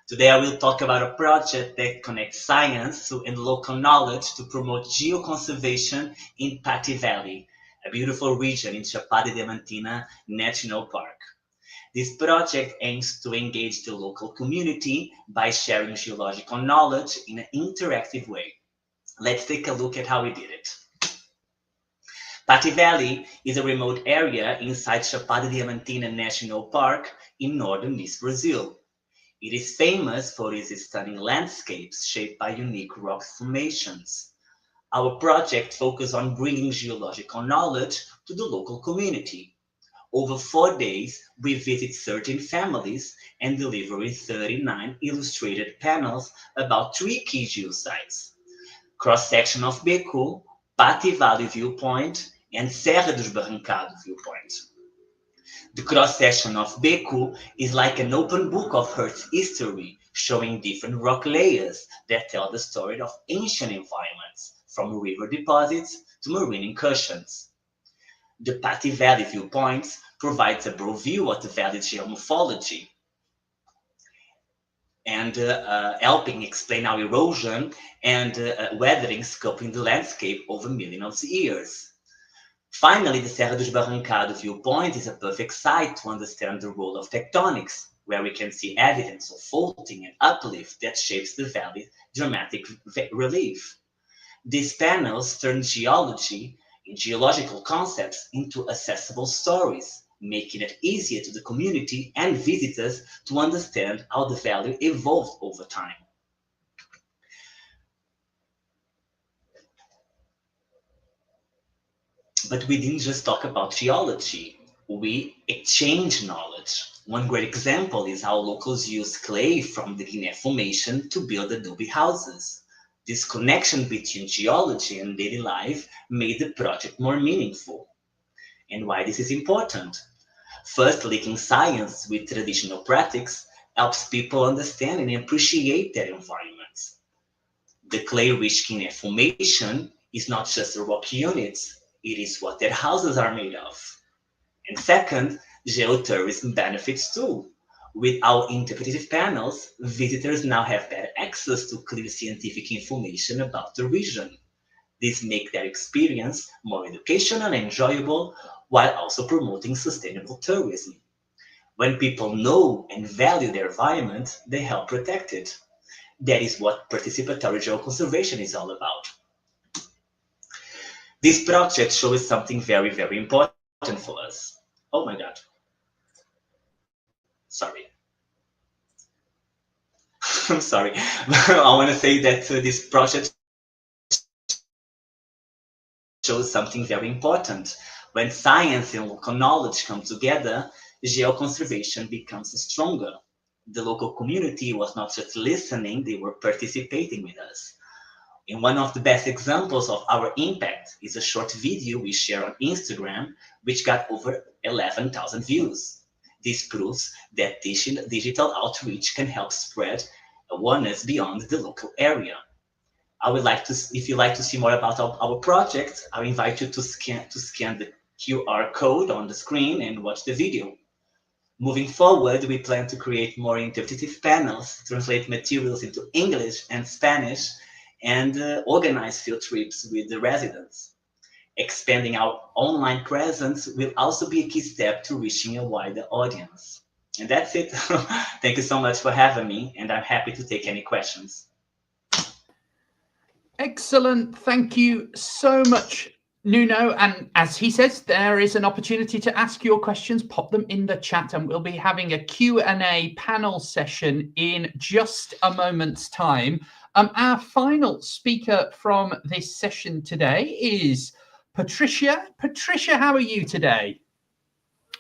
Today, I will talk about a project that connects science and local knowledge to promote geoconservation in Pati Valley, a beautiful region in Chapada Diamantina National Park. This project aims to engage the local community by sharing geological knowledge in an interactive way. Let's take a look at how we did it. Pati Valley is a remote area inside Chapada Diamantina National Park in northern East Brazil. It is famous for its stunning landscapes shaped by unique rock formations. Our project focuses on bringing geological knowledge to the local community. Over 4 days, we visit 13 families and deliver 39 illustrated panels about 3 key geosites: cross-section of Beco, Pati Valley viewpoint, and Serra dos Barrancados viewpoint. The cross-section of Beco is like an open book of Earth's history, showing different rock layers that tell the story of ancient environments, from river deposits to marine incursions. The Pati Valley viewpoints provides a broad view of the valley's geomorphology and helping explain how erosion and weathering sculpting the landscape over millions of years. Finally, the Serra dos Barrancados viewpoint is a perfect site to understand the role of tectonics, where we can see evidence of faulting and uplift that shapes the valley's dramatic relief. These panels turn geology and geological concepts into accessible stories, making it easier to the community and visitors to understand how the valley evolved over time. But we didn't just talk about geology, we exchanged knowledge. One great example is how locals use clay from the Guinea Formation to build adobe houses. This connection between geology and daily life made the project more meaningful. And why this is important? First, linking science with traditional practice helps people understand and appreciate their environments. The clay-rich Guinea Formation is not just a rock unit, it is what their houses are made of. And second, geotourism benefits too. With our interpretive panels, visitors now have better access to clear scientific information about the region. This makes their experience more educational and enjoyable, while also promoting sustainable tourism. When people know and value their environment, they help protect it. That is what participatory geoconservation is all about. This project shows something very, very important for us. Oh my God. Sorry. I'm sorry. I want to say that this project shows something very important. When science and local knowledge come together, geoconservation becomes stronger. The local community was not just listening, they were participating with us. And one of the best examples of our impact is a short video we share on Instagram, which got over 11,000 views. This proves that digital outreach can help spread awareness beyond the local area. I would like to, if you'd like to see more about our project, I invite you to scan the QR code on the screen and watch the video. Moving forward, we plan to create more interpretive panels, translate materials into English and Spanish, and organize field trips with the residents. Expanding our online presence will also be a key step to reaching a wider audience. And that's it. Thank you so much for having me, and I'm happy to take any questions.
Excellent. Thank you so much, Nuno. And as he says, there is an opportunity to ask your questions. Pop them in the chat, and we'll be having a Q&A panel session in just a moment's time. Our final speaker from this session today is Patricia. Patricia, how are you today?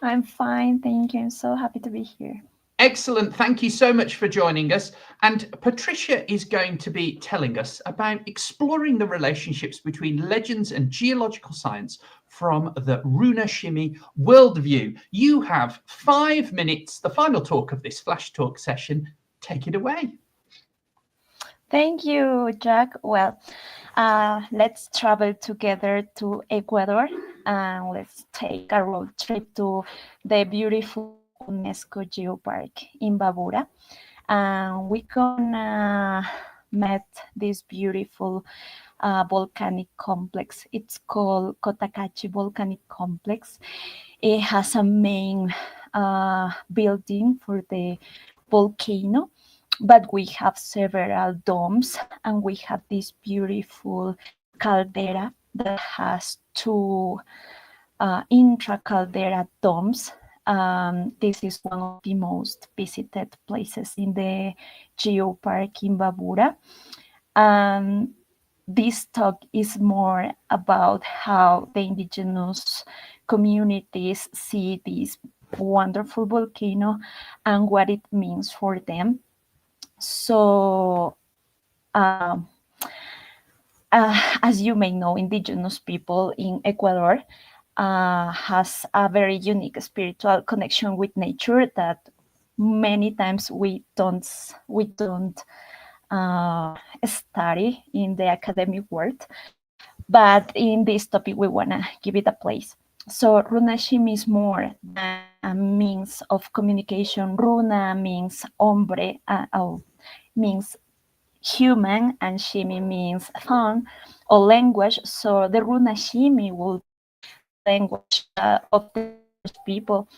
I'm fine, thank you. I'm so happy to be here.
Excellent. Thank you so much for joining us. And Patricia is going to be telling us about exploring the relationships between legends and geological science from the Runa Shimi worldview. You have 5 minutes, the final talk of this Flash Talk session. Take it away.
Thank you, Jack. Well, let's travel together to Ecuador and let's take a road trip to the beautiful UNESCO Geopark in Babura. And we gonna met this beautiful volcanic complex. It's called Cotacachi Volcanic Complex. It has a main building for the volcano, but we have several domes, and we have this beautiful caldera that has 2 intra-caldera domes. This is one of the most visited places in the Geopark in Babura. This talk is more about how the indigenous communities see this wonderful volcano and what it means for them. So, as you may know, indigenous people in Ecuador has a very unique spiritual connection with nature that many times we don't study in the academic world. But in this topic, we want to give it a place. So Runa Shimi is more than a means of communication. Runa means hombre, means human, and Shimi means tongue or language. So the Runa Shimi will be language of the people.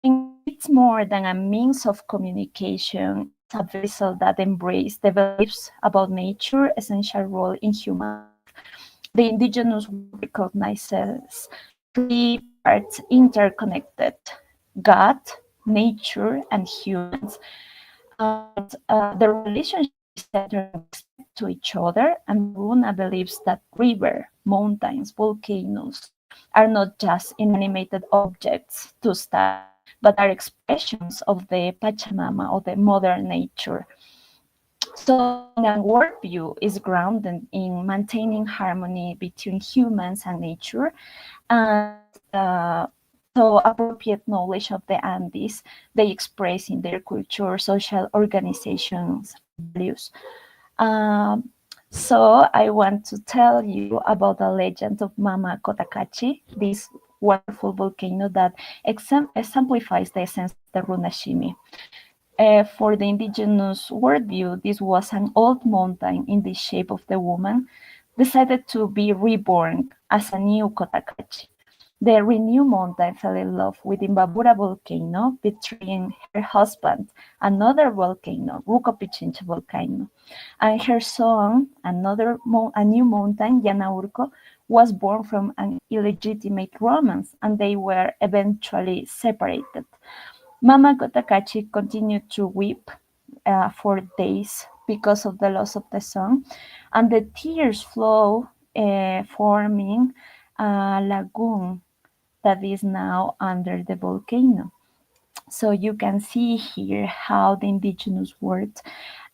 And it's more than a means of communication. It's a vessel that embraces the beliefs about nature, essential role in human life. The indigenous recognizes 3 parts interconnected: God, nature, and humans. The relationship is centered to each other, and Runa believes that river, mountains, volcanoes are not just inanimate objects to study, but are expressions of the Pachamama, or the mother nature. So the worldview is grounded in maintaining harmony between humans and nature, and so appropriate knowledge of the Andes they express in their culture, social organizations, values. So I want to tell you about the legend of Mama Cotacachi, this wonderful volcano that exemplifies the essence of the Runa Shimi. For the indigenous worldview, this was an old mountain in the shape of the woman, decided to be reborn as a new Cotacachi. The renewed mountain fell in love with the Imbabura volcano, betraying her husband, another volcano, Rucopichincha volcano. And her son, a new mountain, Yanaurco, was born from an illegitimate romance, and they were eventually separated. Mama Cotacachi continued to weep for days because of the loss of the sun, and the tears flow, forming a lagoon that is now under the volcano. So you can see here how the indigenous world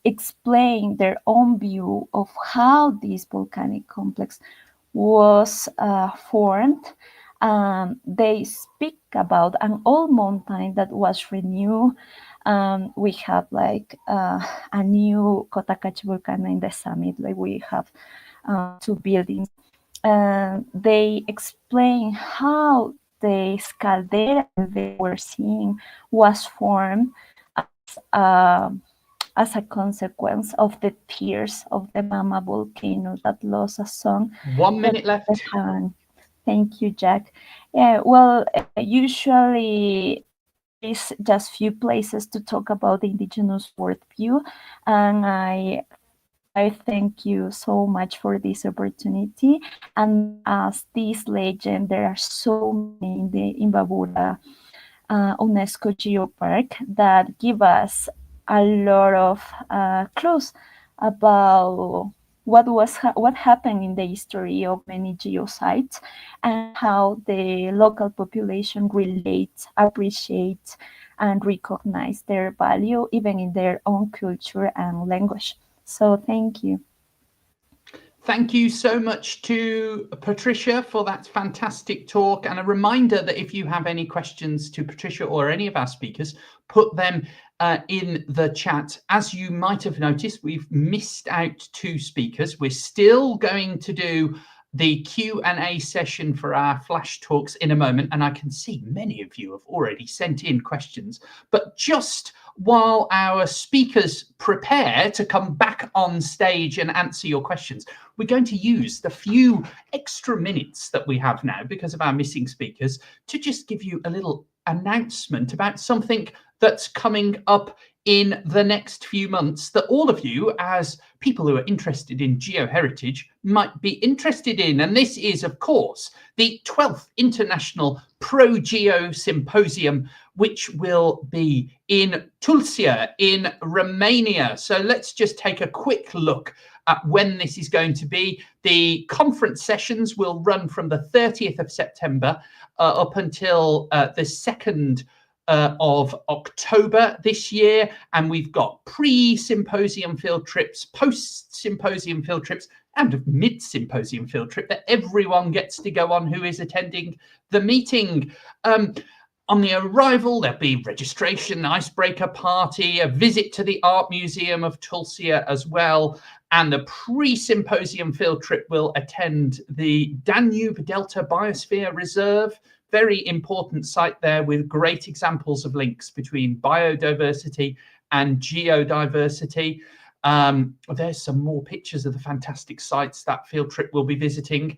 explain their own view of how this volcanic complex was formed. They speak about an old mountain that was renewed. We have like a new Cotacachi volcano in the summit, like we have 2 buildings. They explain how the caldera they were seeing was formed as a consequence of the tears of the mama volcano that lost a son.
1 minute left.
Thank you, Jack. Yeah, well, usually there's just few places to talk about the indigenous worldview, and I thank you so much for this opportunity. And as this legend, there are so many in the Imbabura UNESCO Geopark that give us a lot of clues about what happened in the history of many geosites and how the local population relates, appreciates, and recognize their value even in their own culture and language. So thank you.
Thank you so much to Patricia for that fantastic talk, and a reminder that if you have any questions to Patricia or any of our speakers, put them in the chat. As you might have noticed, we've missed out 2 speakers. We're still going to do the Q&A session for our flash talks in a moment, and I can see many of you have already sent in questions. But just while our speakers prepare to come back on stage and answer your questions, we're going to use the few extra minutes that we have now because of our missing speakers to just give you a little announcement about something that's coming up in the next few months that all of you, as people who are interested in geoheritage, might be interested in. And this is, of course, the 12th International Pro-Geo Symposium, which will be in Tulcea in Romania. So let's just take a quick look at when this is going to be. The conference sessions will run from the 30th of September up until the 2nd of October this year, and we've got pre-symposium field trips, post-symposium field trips, and mid-symposium field trip that everyone gets to go on who is attending the meeting. On the arrival, there'll be registration, icebreaker party, a visit to the Art Museum of Tulcea as well, and the pre-symposium field trip will attend the Danube Delta Biosphere Reserve. Very important site there with great examples of links between biodiversity and geodiversity. There's some more pictures of the fantastic sites that field trip will be visiting.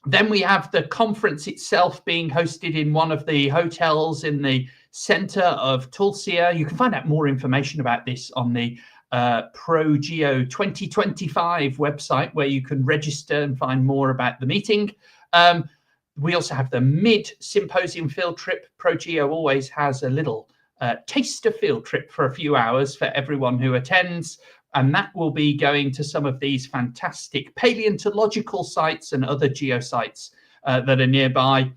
Then we have the conference itself being hosted in one of the hotels in the center of Tulcea. You can find out more information about this on the ProGeo 2025 website, where you can register and find more about the meeting. We also have the mid-symposium field trip. ProGeo always has a little taster field trip for a few hours for everyone who attends, and that will be going to some of these fantastic paleontological sites and other geosites that are nearby.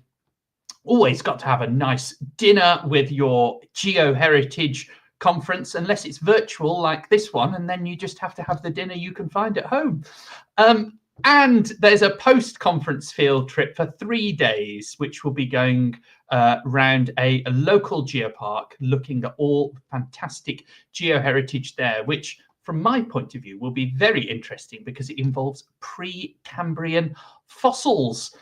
Always got to have a nice dinner with your geoheritage conference, unless it's virtual like this one, and then you just have to have the dinner you can find at home. And there's a post-conference field trip for 3 days, which will be going around a local geopark, looking at all the fantastic geoheritage there, which from my point of view will be very interesting because it involves pre-Cambrian fossils.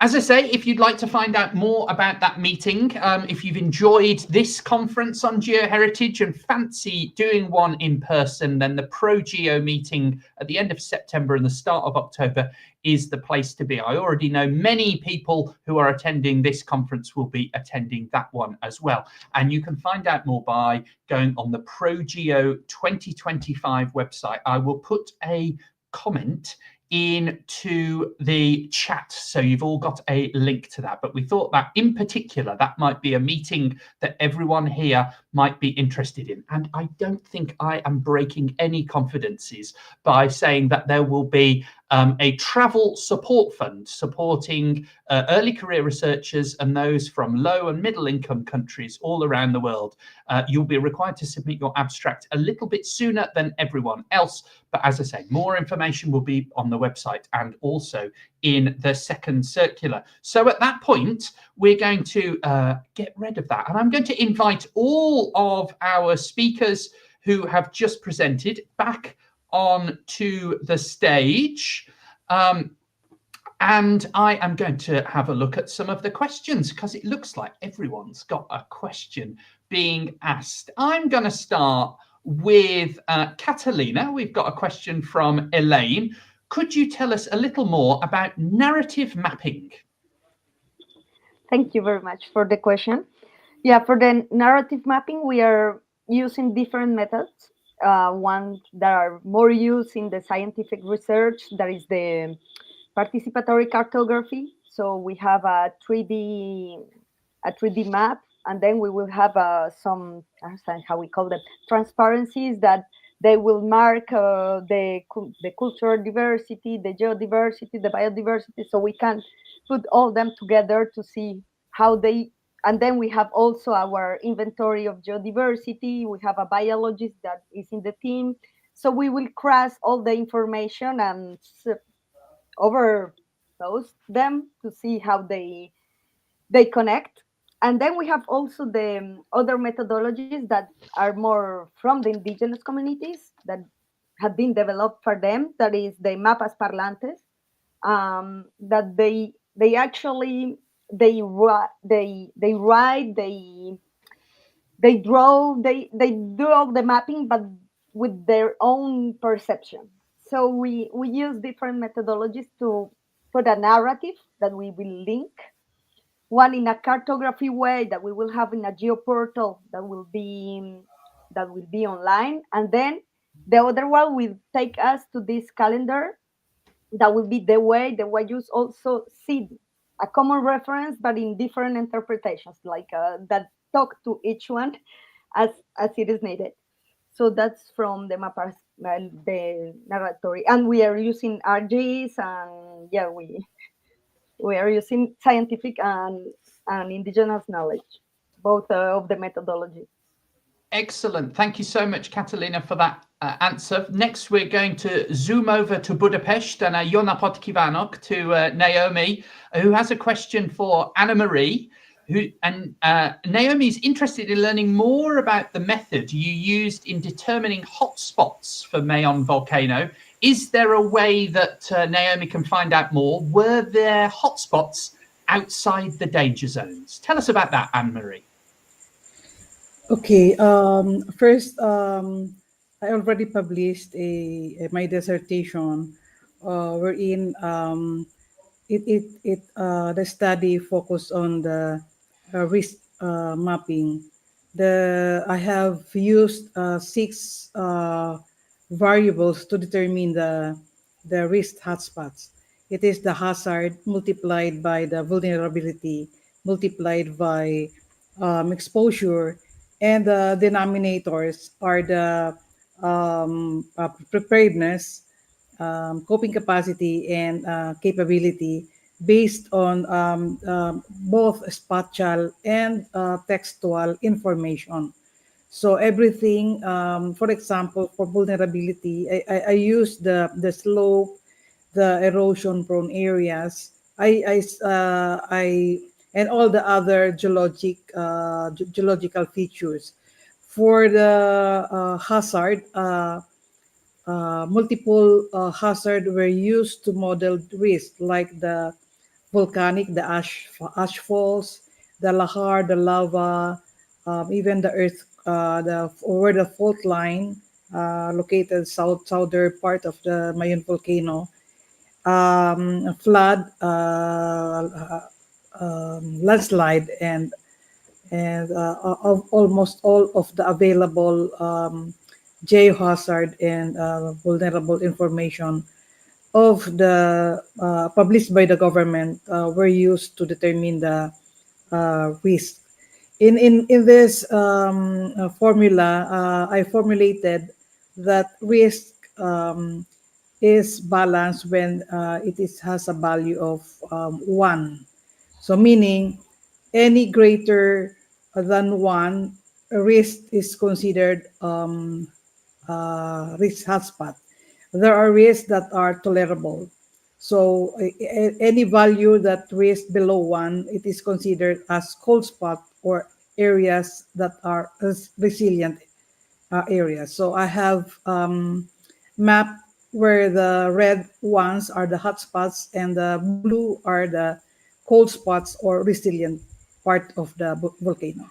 As I say, if you'd like to find out more about that meeting, if you've enjoyed this conference on geoheritage and fancy doing one in person, then the ProGeo meeting at the end of September and the start of October is the place to be. I already know many people who are attending this conference will be attending that one as well. And you can find out more by going on the ProGeo 2025 website. I will put a comment into the chat, so you've all got a link to that. But we thought that in particular that might be a meeting that everyone here might be interested in, and I don't think I am breaking any confidences by saying that there will be a travel support fund supporting early career researchers and those from low and middle income countries all around the world. You'll be required to submit your abstract a little bit sooner than everyone else, but as I say, more information will be on the website and also in the second circular. So at that point, we're going to get rid of that, and I'm going to invite all of our speakers who have just presented back on to the stage. And I am going to have a look at some of the questions, because it looks like everyone's got a question being asked. I'm going to start with Catalina. We've got a question from Elaine. Could you tell us a little more about narrative mapping?
Thank you very much for the question. Yeah, for the narrative mapping, we are using different methods. One that are more used in the scientific research, that is the participatory cartography. So we have a 3D map, and then we will have some, I understand how we call them, transparencies that they will mark the cultural diversity, the geodiversity, the biodiversity, so we can put all them together to see how they. And then we have also our inventory of geodiversity. We have a biologist that is in the team. So we will cross all the information and overpost them to see how they connect. And then we have also the other methodologies that are more from the indigenous communities that have been developed for them. That is the mapas parlantes, that they actually they write, they draw, they do all the mapping, but with their own perception. So we use different methodologies to put a narrative that we will link. One in a cartography way that we will have in a geoportal that will be online, and then the other one will take us to this calendar that will be the way you also see a common reference, but in different interpretations, like that talk to each one as it is needed. So that's from the mapas, the narratory, and we are using RGs, and yeah, we are using scientific and indigenous knowledge, both of the methodology.
Excellent. Thank you so much, Catalina, for that answer. Next, we're going to zoom over to Budapest and Jonapot Kívánok to Naomi, who has a question for Anna Marie. Naomi is interested in learning more about the method you used in determining hotspots for Mayon volcano. Is there a way that Naomi can find out more? Were there hotspots outside the danger zones? Tell us about that, Anne Marie.
Okay. First, I already published my dissertation, wherein the study focused on the risk mapping. I have used 6 variables to determine the risk hotspots. It is the hazard multiplied by the vulnerability multiplied by exposure, and the denominators are the preparedness, coping capacity, and capability based on both spatial and textual information. So everything, for example, for vulnerability, I use the slope, the erosion-prone areas, and all the other geological features. For the hazard, multiple hazard were used to model risk, like the volcanic, the ash falls, the lahar, the lava, even the earth, where the fault line located southern part of the Mayon volcano, flood, landslide, and almost all of the available geohazard and vulnerable information of the published by the government were used to determine the risk. In this formula, I formulated that risk is balanced when has a value of 1. So meaning any greater than 1 risk is considered risk hotspot. There are risks that are tolerable. So any value that risk below 1, it is considered as cold spot or areas that are resilient areas. So I have map where the red ones are the hot spots and the blue are the cold spots or resilient part of the volcano.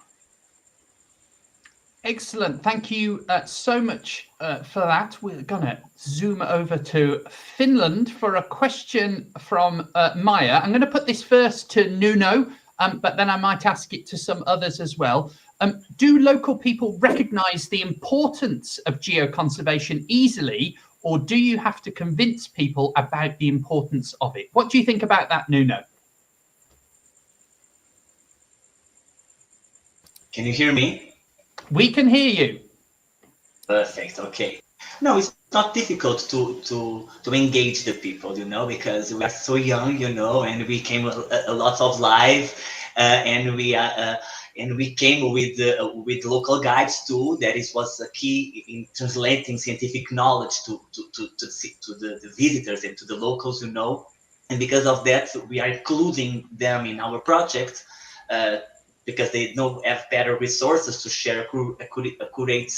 Excellent. Thank you so much for that. We're going to zoom over to Finland for a question from Maya. I'm going to put this first to Nuno, but then I might ask it to some others as well. Do local people recognize the importance of geoconservation easily, or do you have to convince people about the importance of it? What do you think about that, Nuno?
Can you hear me?
We can hear you.
Perfect. Okay. No, it's not difficult to engage the people, because we are so young, and we came a lot of live, and we came with local guides too. That was a key in translating scientific knowledge to the visitors and to the locals, And because of that, we are including them in our project. Because they don't have better resources to share accurate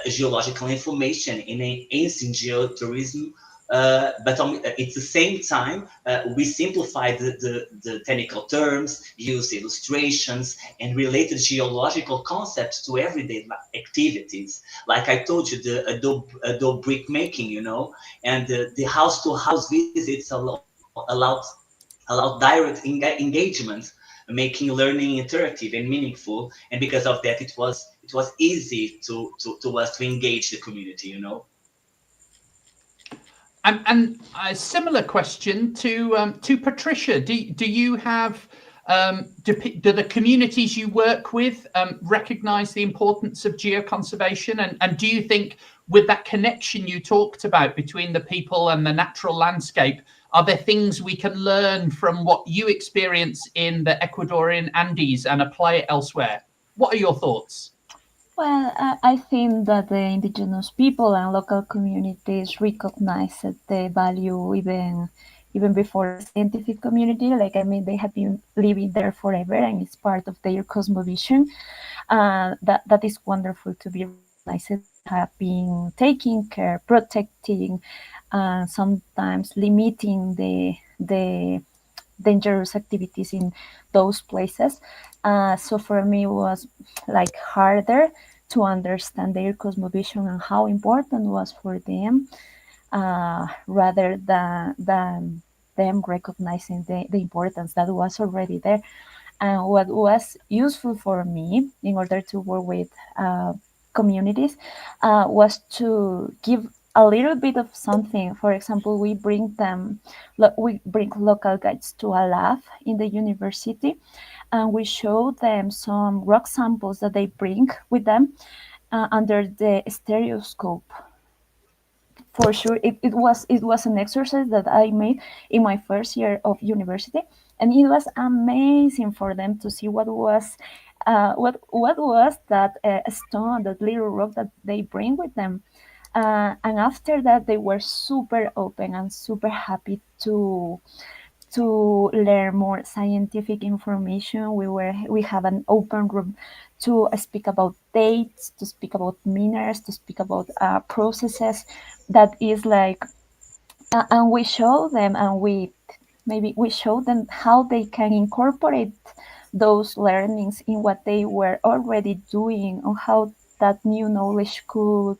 geological information in an ancient geotourism. But at the same time, we simplify the technical terms, use illustrations, and related geological concepts to everyday activities. Like I told you, the adobe brick making, and the house-to-house visits allowed direct engagement, making learning interactive and meaningful. And because of that, it was easy to us to engage the community.
And a similar question to Patricia. Do you have do the communities you work with recognize the importance of geoconservation? And do you think with that connection you talked about between the people and the natural landscape, are there things we can learn from what you experience in the Ecuadorian Andes and apply it elsewhere? What are your thoughts?
Well, I think that the indigenous people and local communities recognize the value even before the scientific community. They have been living there forever, and it's part of their cosmovision. That is wonderful to be recognized. Have been taking care, protecting, sometimes limiting the dangerous activities in those places. So for me, it was harder to understand their cosmovision and how important it was for them, rather than them recognizing the importance that was already there. And what was useful for me in order to work with communities was to give a little bit of something. For example, we bring local guides to a lab in the university, and we show them some rock samples that they bring with them under the stereoscope. For sure, it was an exercise that I made in my first year of university, and it was amazing for them to see what was that stone, that little rock that they bring with them. And after that, they were super open and super happy to learn more scientific information. We have an open room to speak about dates, to speak about minerals, to speak about processes. That is and we show them, and we show them how they can incorporate those learnings in what they were already doing, on how that new knowledge could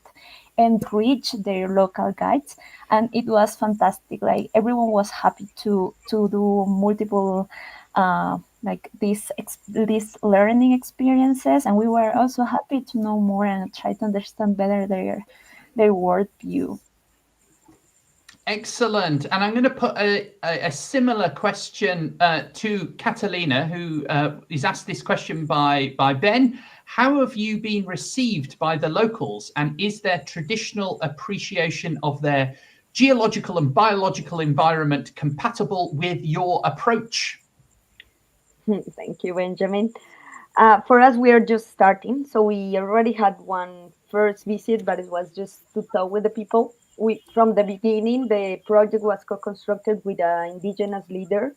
enrich their local guides. And it was fantastic. Everyone was happy to do multiple these learning experiences, and we were also happy to know more and try to understand better their worldview.
Excellent. And I'm going to put a similar question to Catalina, who is asked this question by Ben. How have you been received by the locals? And is there traditional appreciation of their geological and biological environment compatible with your approach?
Thank you, Benjamin. For us, we are just starting. So we already had one first visit, but it was just to talk with the people. From the beginning, the project was co-constructed with an indigenous leader.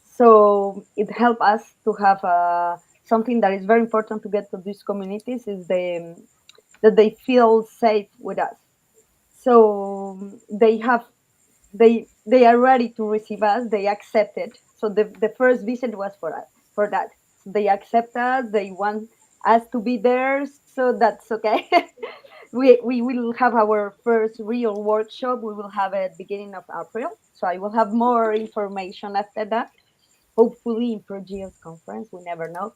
So it helped us to have something that is very important to get to these communities is that they feel safe with us. So they are ready to receive us. They accept it. So the first visit was for us, for that. So they accept us. They want us to be there. So that's okay. we will have our first real workshop. We will have it beginning of April. So I will have more information after that. Hopefully in ProGeo's conference. We never know.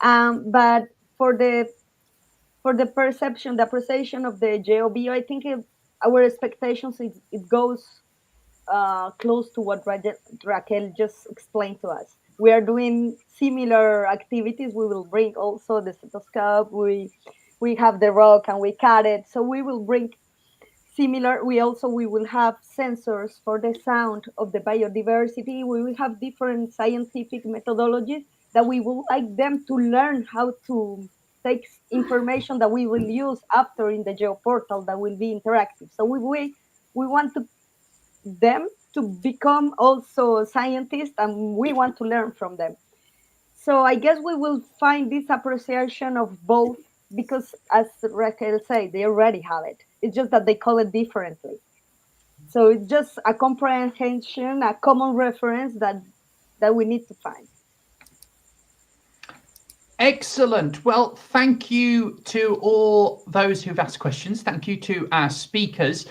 But for the perception, the appreciation of the GeoBio, I think our expectations, it goes close to what Raquel just explained to us. We are doing similar activities. We will bring also the stethoscope. We have the rock and we cut it. So we will bring similar. We will have sensors for the sound of the biodiversity. We will have different scientific methodologies that we would like them to learn how to take information that we will use after in the GeoPortal that will be interactive. So we want them to become also scientists, and we want to learn from them. So I guess we will find this appreciation of both, because as Raquel said, they already have it. It's just that they call it differently. So it's just a comprehension, a common reference that we need to find.
Excellent. Well, thank you to all those who've asked questions. Thank you to our speakers.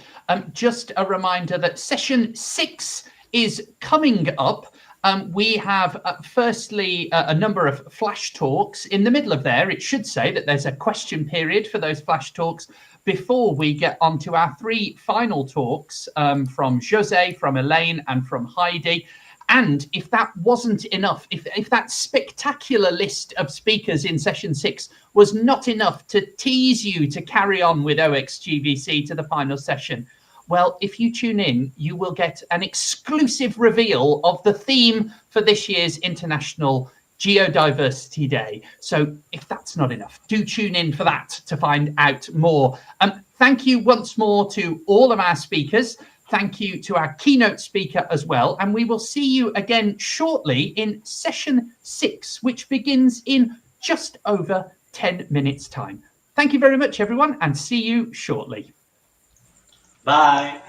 Just a reminder that session 6 is coming up. We have, firstly, a number of flash talks. In the middle of there, it should say that there's a question period for those flash talks before we get on to our 3 final talks from Jose, from Elaine, and from Heidi. And if that wasn't enough, if that spectacular list of speakers in session 6 was not enough to tease you to carry on with OxGVC to the final session, well, if you tune in, you will get an exclusive reveal of the theme for this year's International Geodiversity Day. So if that's not enough, do tune in for that to find out more. Thank you once more to all of our speakers. Thank you to our keynote speaker as well. And we will see you again shortly in session 6, which begins in just over 10 minutes time. Thank you very much, everyone, and see you shortly.
Bye.